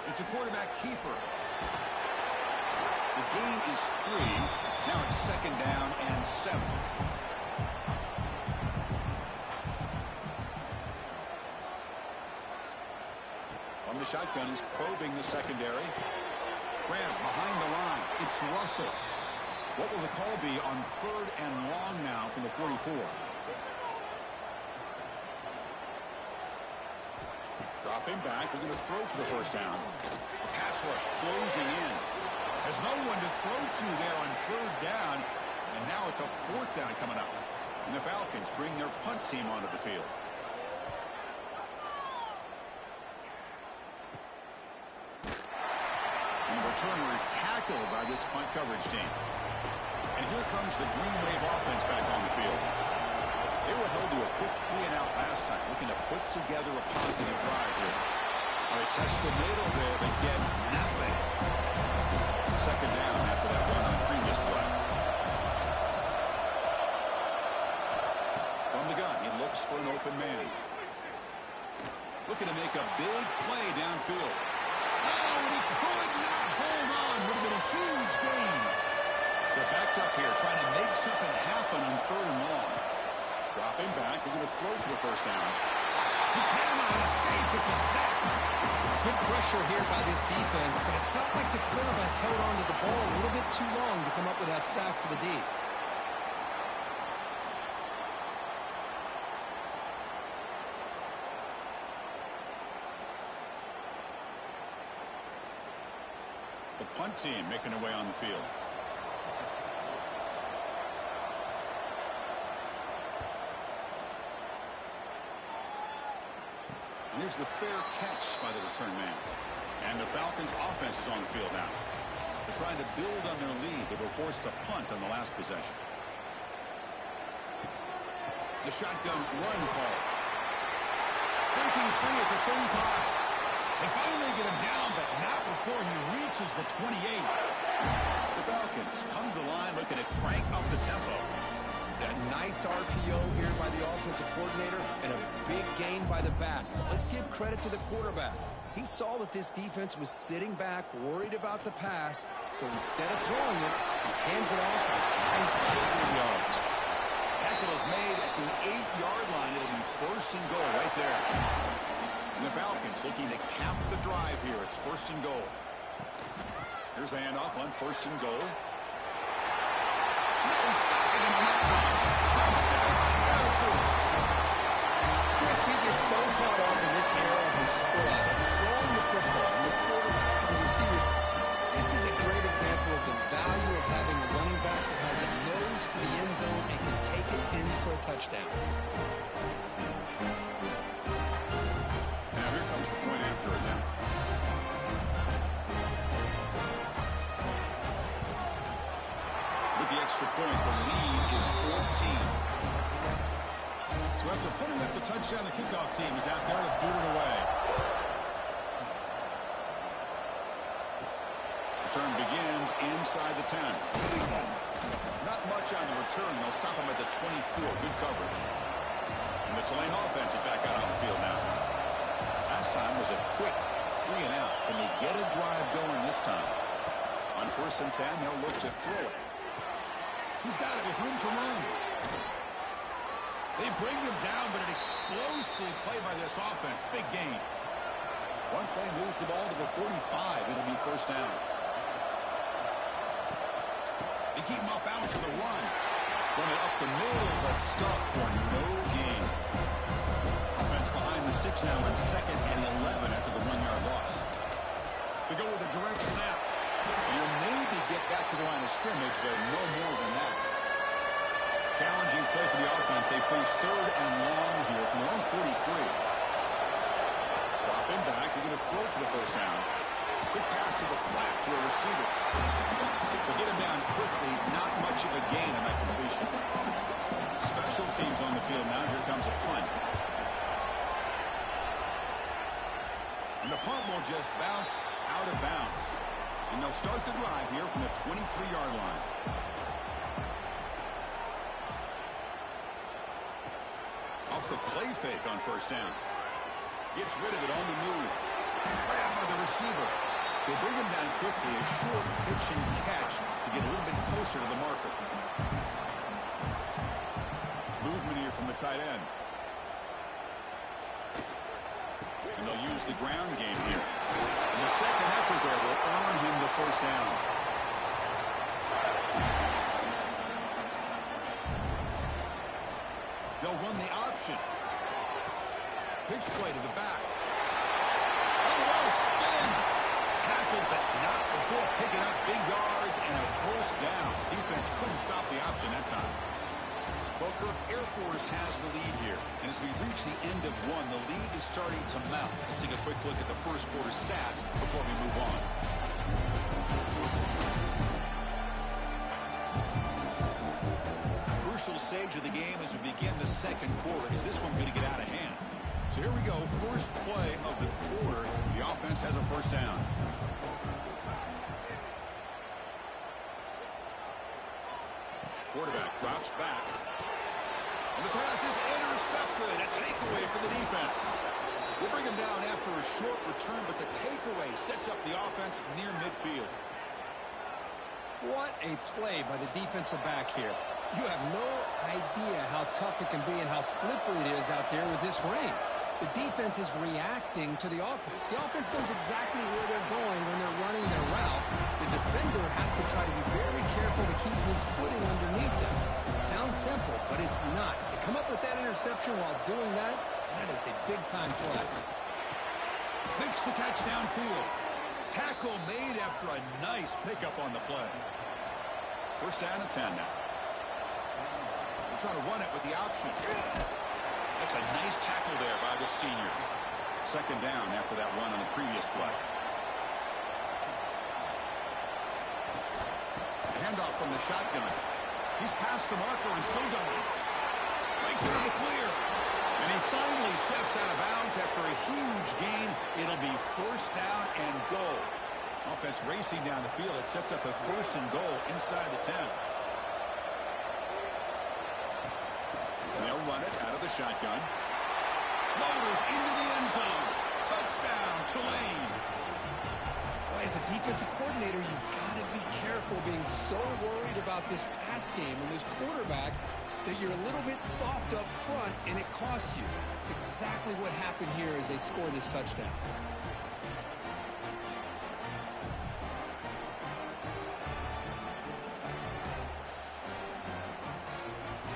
It's a quarterback keeper. The gain is 3. Now it's 2nd down and 7. From the shotgun, he's probing the secondary. Graham behind the line. It's Russell. What will the call be on 3rd and long now from the 44? Dropping back. We're going to throw for the first down. A pass rush closing in. There's no one to throw to there on 3rd down. And now it's a 4th down coming up. And the Falcons bring their punt team onto the field. And the returner is tackled by this punt coverage team. And here comes the Green Wave offense back on the field. They were held to a quick 3-and-out last time, looking to put together a positive drive here. All right, test the middle there, but get nothing. 2nd down after that run on the previous play. From the gun, he looks for an open man. Looking to make a big play downfield. Oh, and he could not hold on. Would have been a huge gain. They're backed up here, trying to make something happen on 3rd and long. Dropping back, they're going to throw for the first down. He cannot escape. It's a sack. Good pressure here by this defense, but it felt like the quarterback held on to the ball a little bit too long to come up with that sack for the D. The punt team making their way on the field. Here's the fair catch by the return man. And the Falcons offense is on the field now. They're trying to build on their lead. They were forced to punt on the last possession. It's a shotgun run call. Breaking free at the 35. They finally get him down, but not before he reaches the 28. The Falcons come to the line looking to crank up the tempo. That nice RPO here by the offensive coordinator and a big gain by the back. But let's give credit to the quarterback. He saw that this defense was sitting back, worried about the pass, so instead of throwing it, he hands it off as nice positive yards. Tackle is made at the 8-yard line. It'll be 1st and goal right there. And the Falcons looking to cap the drive here. It's 1st and goal. Here's the handoff on 1st and goal. No stopping him on that one. Touchdown. Of course. Chris, we get so caught up in this era of the sport, throwing the football, and the quarterback and the receivers. This is a great example of the value of having a running back that has a nose for the end zone and can take it in for a touchdown. Now here comes the point after attempt. With the extra point, the lead is 14. So after putting up the touchdown, the kickoff team is out there to boot it away. Return begins inside the 10. Not much on the return. They'll stop him at the 24. Good coverage. And the Tulane offense is back out on the field now. Last time was a quick 3-and-out. Can they get a drive going this time? On 1st and 10, they'll look to throw it. He's got it with room to run. They bring him down, but an explosive play by this offense. Big gain. One play moves the ball to the 45. It'll be first down. They keep him off balance for the run. Run it up the middle, but stuffed for no gain. Offense behind the 6 now on 2nd and 11 after the 1-yard loss. They go with a direct snap. You'll maybe get back to the line of scrimmage, but no more than that. Challenging play for the offense. They face 3rd and long here from their own 43. Drop him back. They're going to throw for the first down. Quick pass to the flat to a receiver. They'll get him down quickly. Not much of a gain on that completion. Special teams on the field now. Here comes a punt. And the punt will just bounce out of bounds. And they'll start the drive here from the 23-yard line. Off the play fake on first down. Gets rid of it on the move. Grab by the receiver. They bring him down quickly. A short pitch and catch to get a little bit closer to the marker. Movement here from the tight end. And they'll use the ground game here. And the second effort there will earn him the first down. They'll run the option. Pitch play to the back. Oh, spin. Tackled, but not before picking up big yards and a first down. Defense couldn't stop the option that time. Well, Kirk, Air Force has the lead here. And as we reach the end of one, the lead is starting to mount. Let's take a quick look at the first quarter stats before we move on. Crucial stage of the game as we begin the second quarter. Is this one going to get out of hand? So here we go. First play of the quarter. The offense has a first down. Quarterback drops back. And the pass is intercepted. A takeaway for the defense. They bring him down after a short return, but the takeaway sets up the offense near midfield. What a play by the defensive back here. You have no idea how tough it can be and how slippery it is out there with this rain. The defense is reacting to the offense. The offense knows exactly where they're going when they're running their route. The defender has to try to be very careful to keep his footing underneath them. Sounds simple, but it's not. To come up with that interception while doing that, that is a big-time play. Makes the catch downfield. Tackle made after a nice pickup on the play. First down and 10 now. We're trying to run it with the option. That's a nice tackle there by the senior. Second down after that run on the previous play. Handoff from the shotgun. He's past the marker and still going. Makes it in the clear. And he finally steps out of bounds after a huge gain. It'll be first down and goal. Offense racing down the field. It sets up a first and goal inside the 10. They'll run it out of the shotgun. Motors into the end zone. Touchdown, Tulane. Boy, as a defensive coordinator, you've got to be careful being so worried about this pass game and this quarterback that you're a little bit soft up front and it costs you. It's exactly what happened here as they scored this touchdown.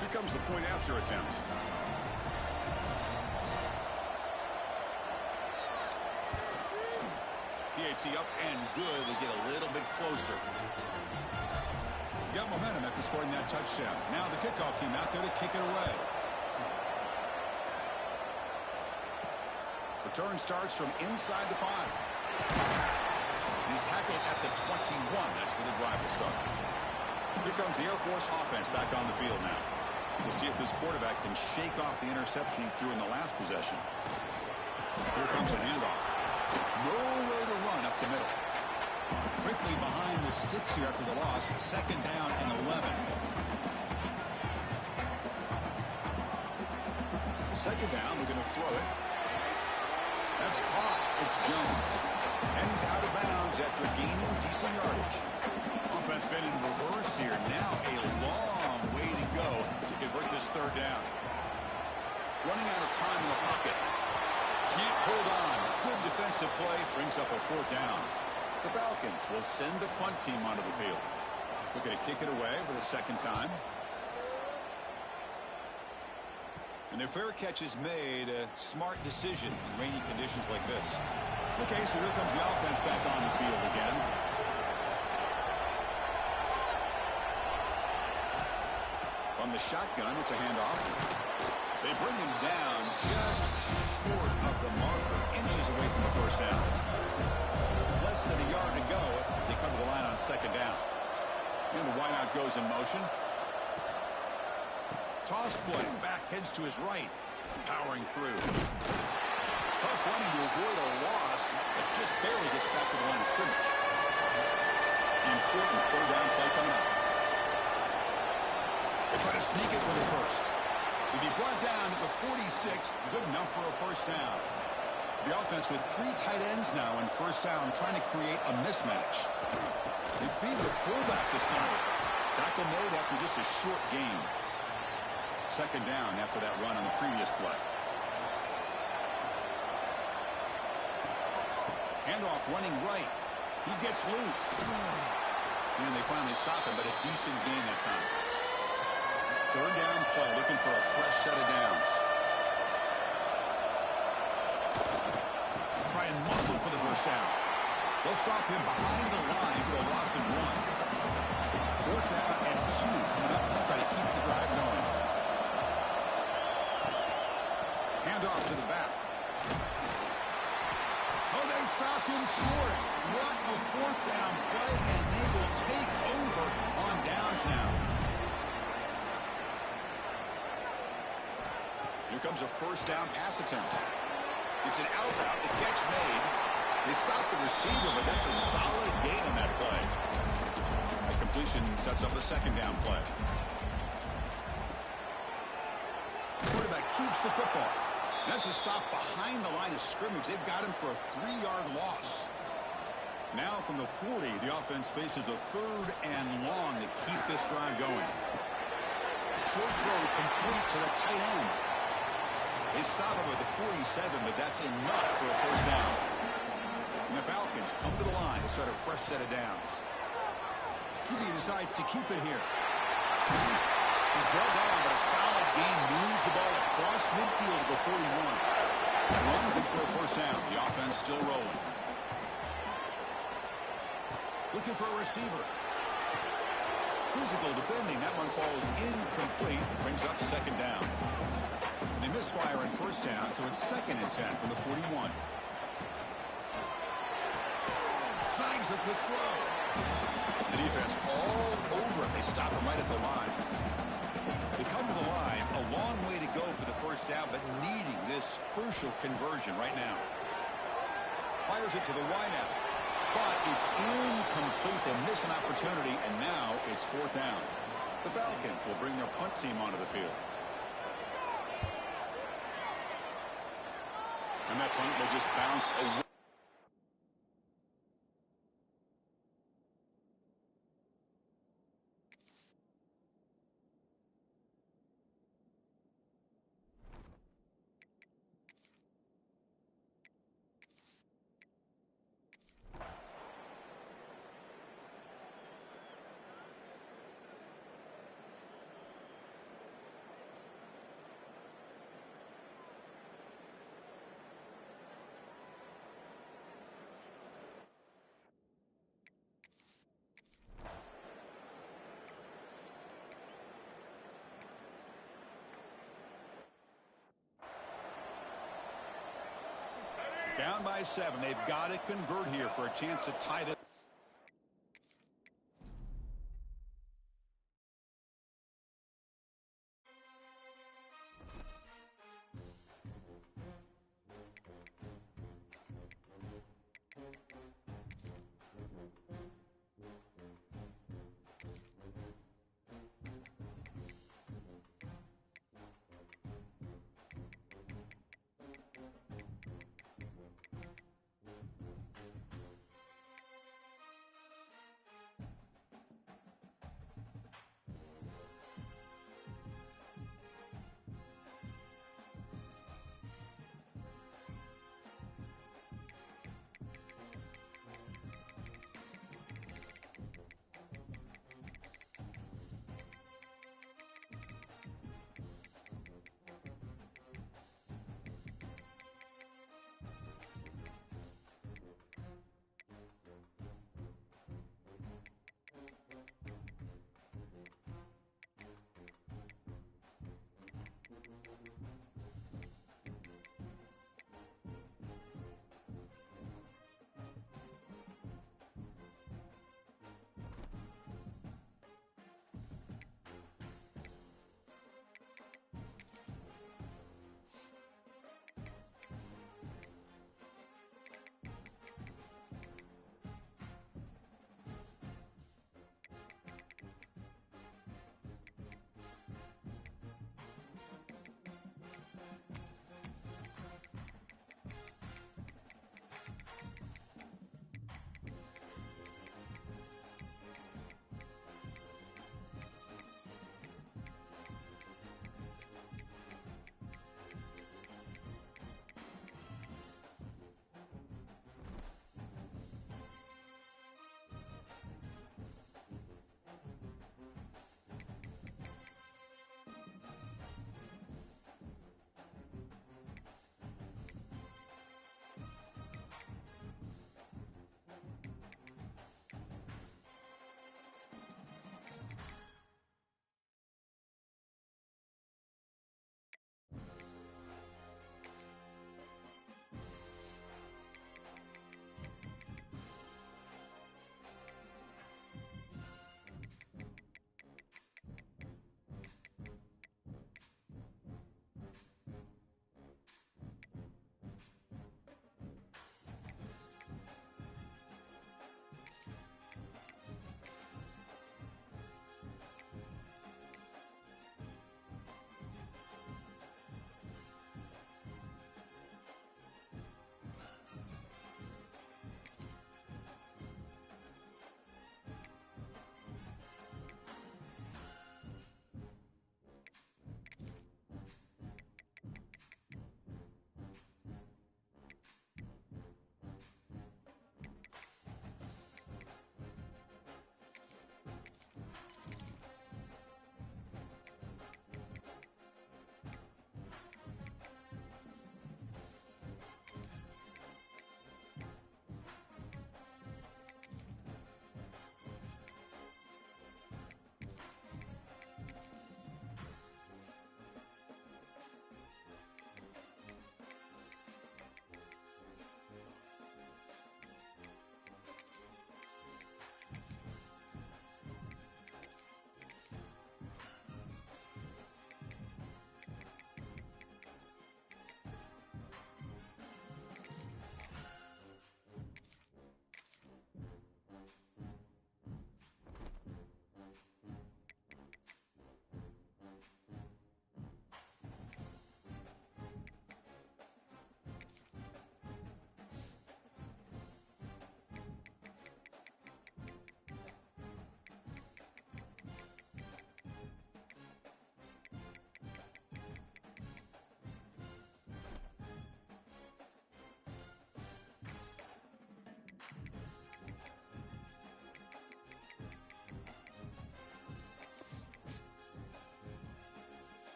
Here comes the point after attempt. PAT up and good. They get a little bit closer. Got momentum after scoring that touchdown. Now the kickoff team out there to kick it away. Return starts from inside the 5. He's tackled at the 21. That's where the drive will start. Here comes the Air Force offense back on the field now. We'll see if this quarterback can shake off the interception he threw in the last possession. Here comes a handoff. Nowhere to run up the middle. Quickly behind the sticks here after the loss. Second down and 11. Second down, we're going to throw it. That's caught. It's Jones. And he's out of bounds after gaining decent yardage. Offense been in reverse here. Now a long way to go to convert this third down. Running out of time in the pocket. Can't hold on. Good defensive explosive play brings up a 4th down. The Falcons will send the punt team onto the field. Looking to kick it away for the 2nd time. And their fair catch is made, a smart decision in rainy conditions like this. Okay, so here comes the offense back on the field again. From the shotgun, it's a handoff. They bring him down just short of the marker, inches away from the 1st down. Less than a yard to go as they come to the line on 2nd down. And the wideout goes in motion. Toss play, back heads to his right, powering through. Tough running to avoid a loss, but just barely gets back to the line of scrimmage. Important 3rd down play coming up. They try to sneak it for the 1st. He'll be brought down at the 46, good enough for a 1st down. The offense with 3 tight ends now in 1st down, trying to create a mismatch. They feed the fullback this time. Tackle made after just a short gain. 2nd down after that run on the previous play. Handoff running right. He gets loose. And they finally stop him, but a decent gain that time. 3rd down play, looking for a fresh set of downs. Try and muscle for the 1st down. They'll stop him behind the line for a loss of 1. 4th down and 2 coming up to try to keep the drive going. Handoff to the back. Oh, they stopped him short. What a 4th down play, and they will take over on downs now. Here comes a 1st down pass attempt. It's an out route, the catch made. They stop the receiver, but that's a solid gain on that play. A completion sets up a 2nd down play. Quarterback keeps the football. That's a stop behind the line of scrimmage. They've got him for a 3-yard loss. Now from the 40, the offense faces a 3rd and long to keep this drive going. Short throw complete to the tight end. They stop him at the 47, but that's enough for a 1st down. And the Falcons come to the line to start a fresh set of downs. QB decides to keep it here. He's brought down, but a solid gain moves the ball across midfield to the 41. Run good for a 1st down. The offense still rolling. Looking for a receiver. Physical defending. That one falls incomplete. Brings up 2nd down. They misfire in 1st down, so it's 2nd and 10 from the 41. Snags the quick throw. The defense all over it. They stop him right at the line. They come to the line, a long way to go for the 1st down, but needing this crucial conversion right now. Fires it to the wideout, but it's incomplete. They miss an opportunity, and now it's 4th down. The Falcons will bring their punt team onto the field. And that punt will just bounce away. Down by 7. They've got to convert here for a chance to tie this.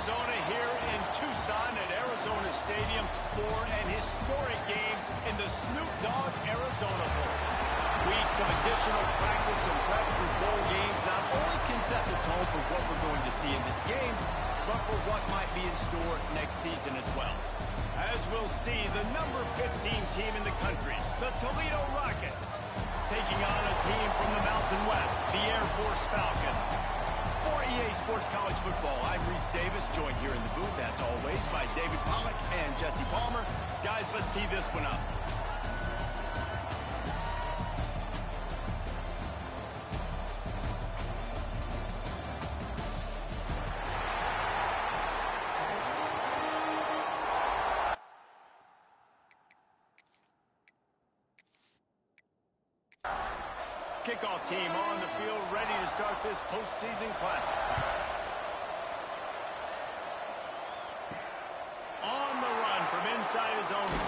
Arizona here in Tucson at Arizona Stadium for an historic game in the Snoop Dogg Arizona Bowl. Weeks of additional practice and prep for bowl games not only can set the tone for what we're going to see in this game, but for what might be in store next season as well. As we'll see, the number 15 team in the country, the Toledo Rockets, taking on a team from the Mountain West, the Air Force Falcons. For EA Sports College Football, I'm Reese Davis, joined here in the booth, as always, by David Pollack and Jesse Palmer. Guys, let's tee this one up. Kickoff team on the field, ready to start this postseason classic. On the run from inside his own 5.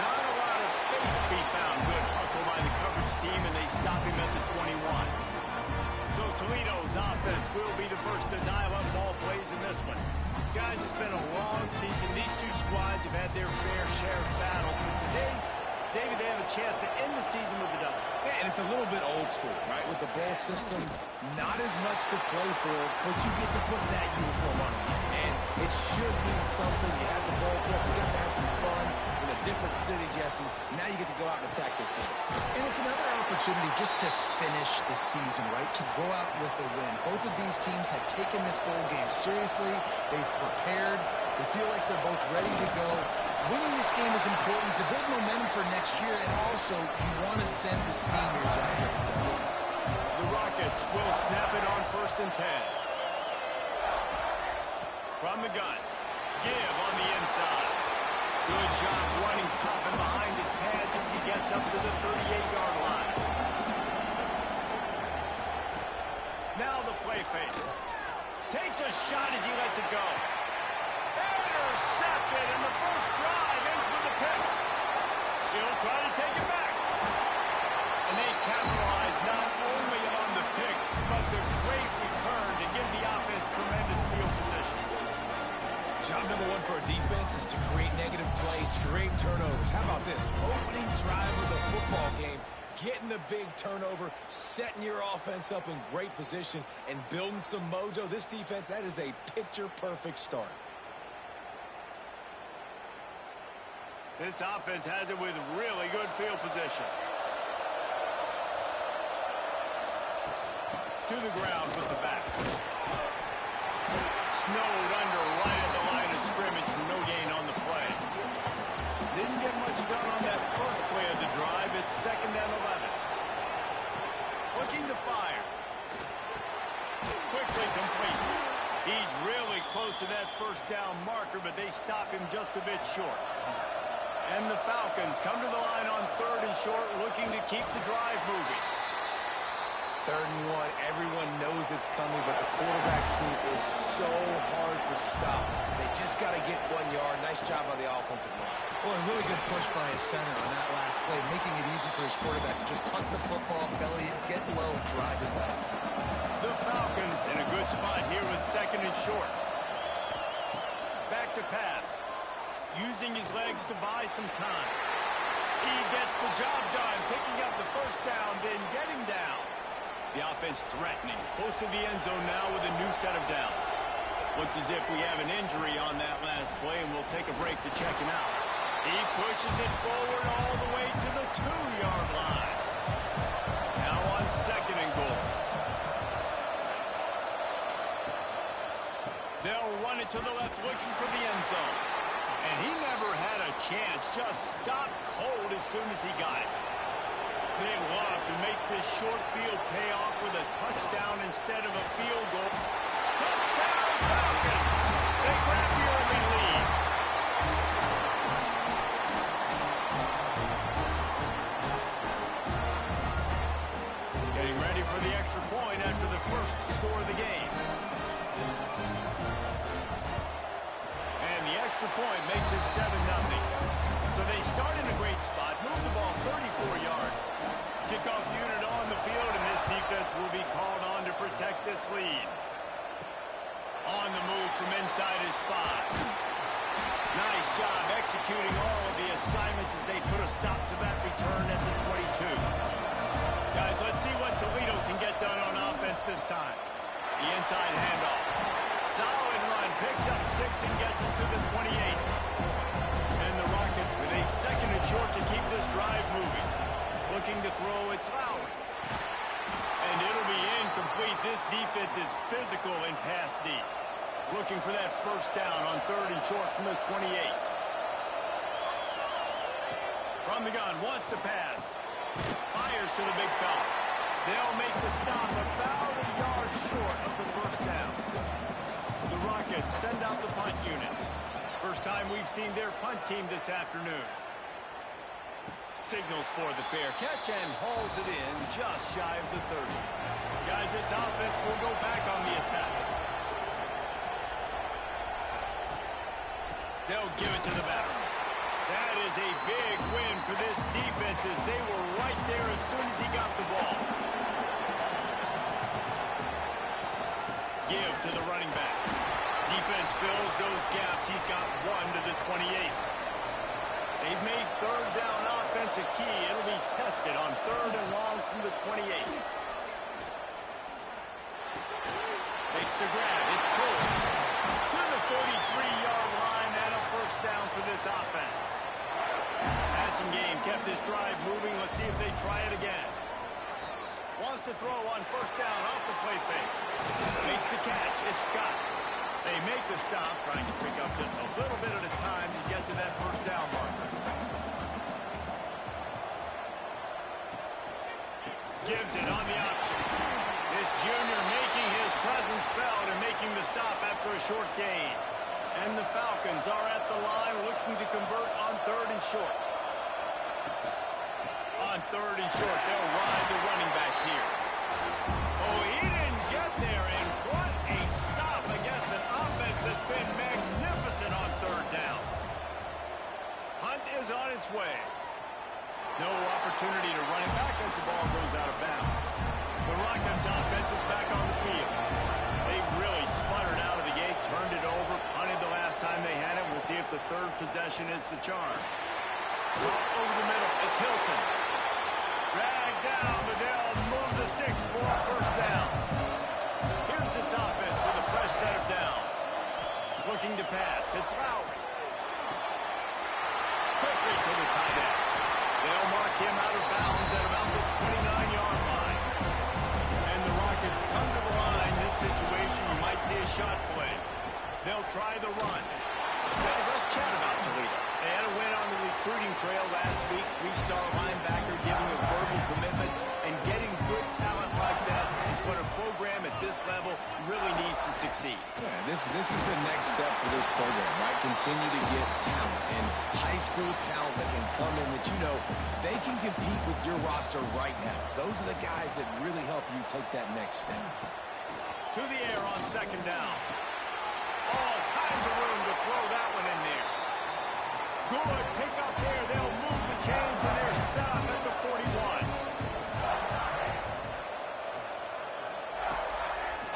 Not a lot of space to be found. Good hustle by the coverage team, and they stop him at the 21. So Toledo's offense will be the first to dial up ball plays in this one. Guys, it's been a long season. These two squads have had their fair share of battles, but today, David, they have a chance to end the season with a double. Yeah, and it's a little bit old school, right? With the bowl system, not as much to play for, but you get to put that uniform on again. And it should mean something. You had the ball club, you got to have some fun in a different city, Jesse. Now you get to go out and attack this game. And it's another opportunity just to finish the season, right? To go out with a win. Both of these teams have taken this bowl game seriously. They've prepared. They feel like they're both ready to go. Winning this game is important to build momentum for next year, and also you want to send the seniors out with the ball. The Rockets will snap it on 1st and 10. From the gun, give on the inside. Good job running top and behind his pads as he gets up to the 38-yard line. Now the play fake. Takes a shot as he lets it go. Intercepted, and the first drive ends with a pick. He'll try to take it back. And they capitalize not only on the pick, but the great return to give the offense tremendous field position. Job number 1 for a defense is to create negative plays, to create turnovers. How about this? Opening drive of the football game, getting the big turnover, setting your offense up in great position, and building some mojo. This defense, that is a picture-perfect start. This offense has it with really good field position. To the ground with the back. Snowed under right at the line of scrimmage, no gain on the play. Didn't get much done on that first play of the drive. It's 2nd and 11. Looking to fire. Quickly complete. He's really close to that first down marker, but they stop him just a bit short. And the Falcons come to the line on 3rd and short, looking to keep the drive moving. 3rd and 1, everyone knows it's coming, but the quarterback sneak is so hard to stop. They just got to get 1 yard. Nice job by the offensive line. Well, a really good push by his center on that last play, making it easy for his quarterback to just tuck the football, belly it, get low, and drive it legs. The Falcons in a good spot here with 2nd and short. Back to pass. Using his legs to buy some time. He gets the job done, picking up the first down, then getting down. The offense threatening, close to the end zone now with a new set of downs. Looks as if we have an injury on that last play, and we'll take a break to check him out. He pushes it forward all the way to the 2-yard line. Now on 2nd and goal. They'll run it to the left, looking for the end zone. And he never had a chance, just stopped cold as soon as he got it. They love to make this short field pay off with a touchdown instead of a field goal. Touchdown, Falcons! They grab the early lead. Getting ready for the extra point after the first score of the game. Extra point makes it 7-0. So they start in a great spot, move the ball 34 yards. Kickoff unit on the field, and this defense will be called on to protect this lead. On the move for job executing all of the assignments as they put a stop to that return at the 22. Guys, let's see what Toledo can get done on offense this time. The inside handoff. Solid run, picks up 6 and gets it to the 28. And the Rockets with a second and short to keep this drive moving. Looking to throw, it's Lowry. And it'll be incomplete. This defense is physical and pass deep. Looking for that first down on 3rd and short from the 28. From the gun, wants to pass. Fires to the big fella. They'll make the stop about a yard short of the first down. The Rockets send out the punt unit. First time we've seen their punt team this afternoon. Signals for the fair catch and hauls it in just shy of the 30. Guys, this offense will go back on the attack. They'll give it to the batter. That is a big win for this defense as they were right there as soon as he got the ball. Give to the running back. Defense fills those gaps. He's got 1 to the 28. They've made 3rd down offense a key. It'll be tested on 3rd and long from the 28. Makes the grab. It's pulled to the 43-yard line and a first down for this offense. Passing game kept this drive moving. Let's see if they try it again. Wants to throw on first down off the play fake. Makes the catch. It's Scott. They make the stop, trying to pick up just a little bit at a time to get to that first down marker. Gives it on the option. This junior making his presence felt and making the stop after a short gain. And the Falcons are at the line looking to convert on 3rd and short. On 3rd and short, they'll ride the running back here. Oh, he didn't get there, and what a stop against an offense that's been magnificent on 3rd down. Hunt is on its way. No opportunity to run it back as the ball goes out of bounds. The Rockets offense is back on the field. They really sputtered out of the gate, turned it over, punted the last time they had it. We'll see if the 3rd possession is the charm. Drop over the middle. It's Hilton. Drag down, but they'll move the sticks for a first down. Here's this offense with a fresh set of downs. Looking to pass. It's Lowry. Quickly to the tight end. They'll mark him out of bounds at about the 29-yard line. And the Rockets come to the line. This situation, you might see a shot play. They'll try the run. Guys, let's chat about Toledo. They had a win on the recruiting trail last week. 3-star linebacker giving a verbal commitment, and getting good talent like that is what a program at this level really needs to succeed. Yeah, this is the next step for this program, right? Continue to get talent and high school talent that can come in that you know they can compete with your roster right now. Those are the guys that really help you take that next step. To the air on 2nd down. All kinds of room to throw that one in there. Good pick up there. They'll move the chains, and they're set up at the 41.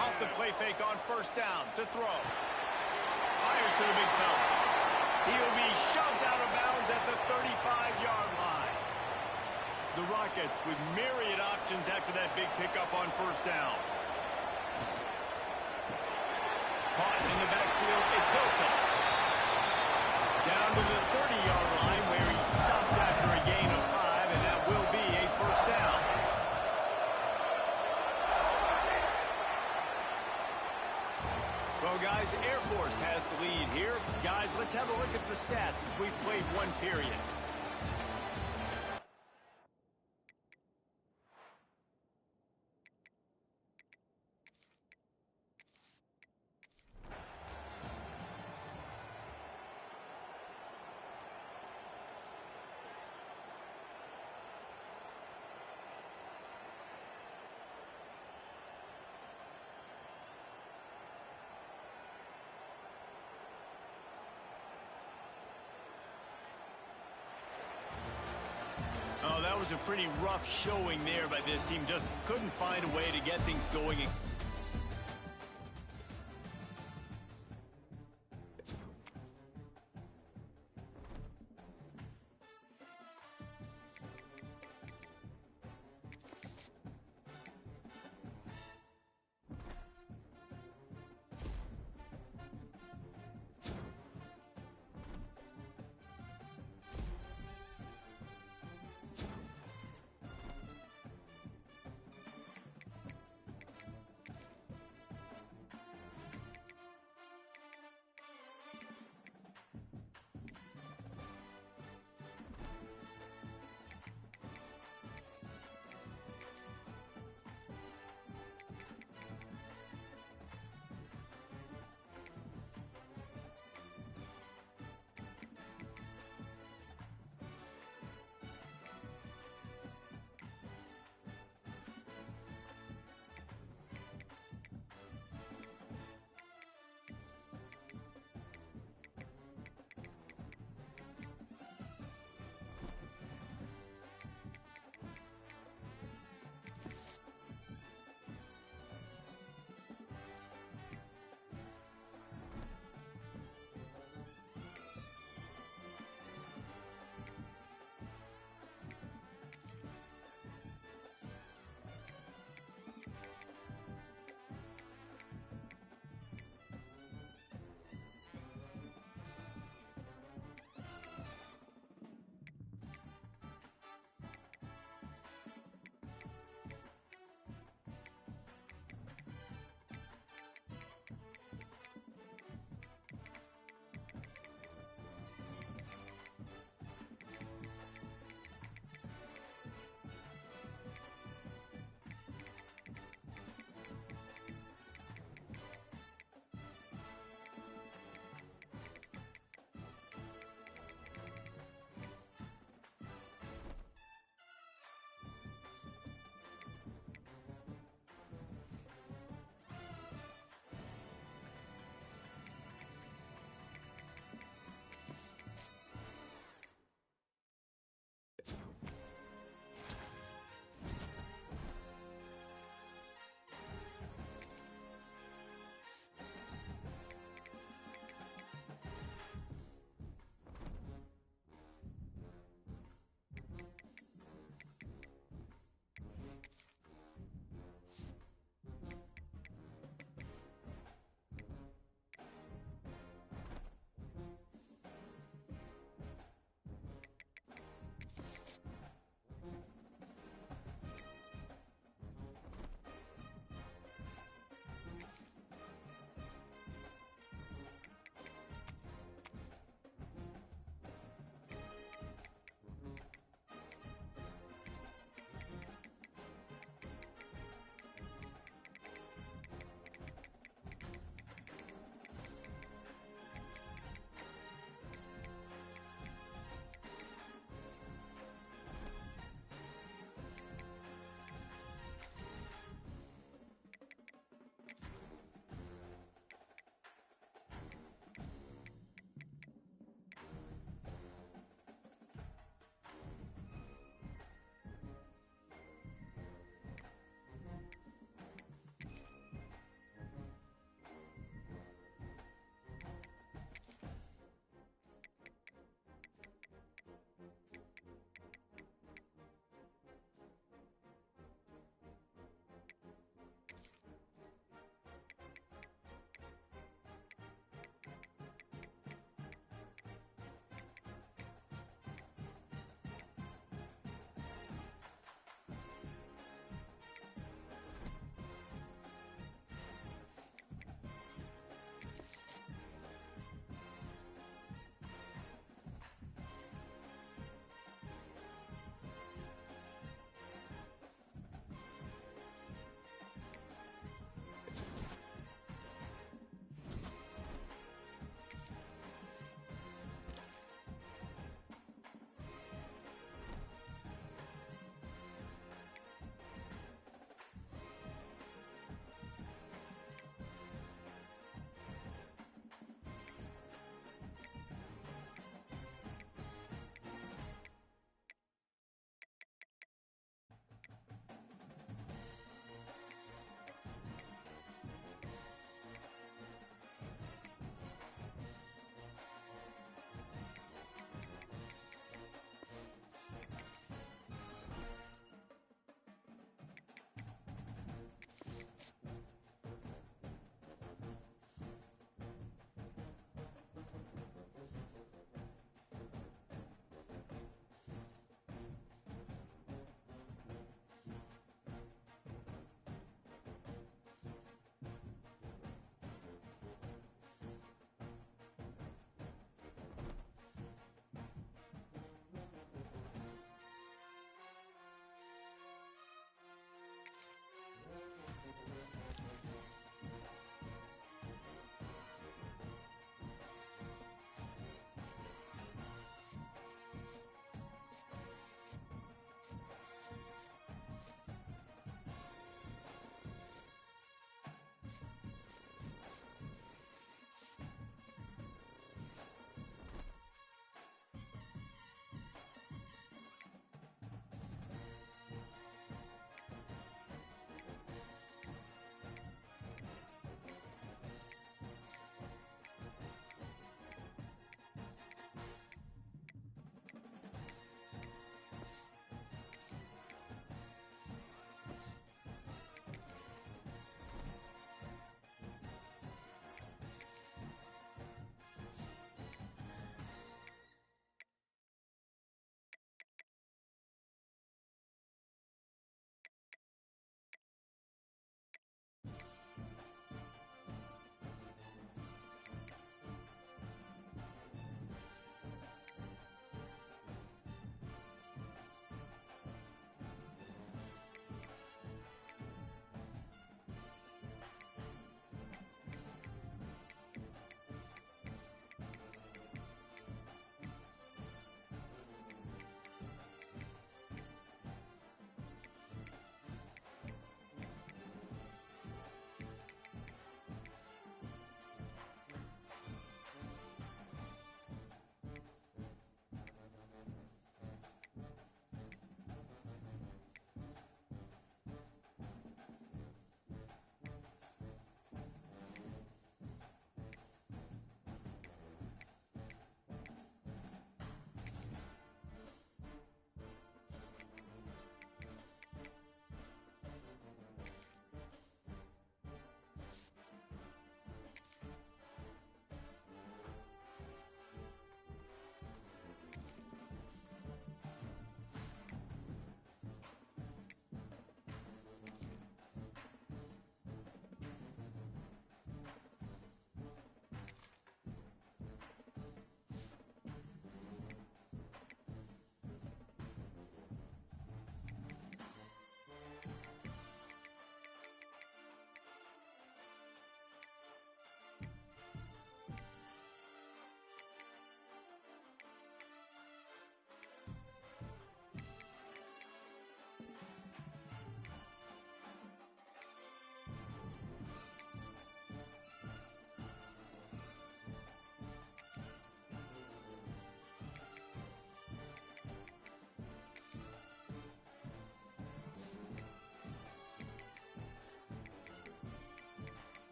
Off the play fake on 1st down to throw. Fires to the big fella. He'll be shoved out of bounds at the 35-yard line. The Rockets with myriad options after that big pickup on 1st down. Caught in the backfield, it's Hilton. Down to the 30-yard line where he stopped after a gain of 5, and that will be a first down. Well, guys, Air Force has the lead here. Guys, let's have a look at the stats as we've played 1 period. Oh, that was a pretty rough showing there by this team. Just couldn't find a way to get things going.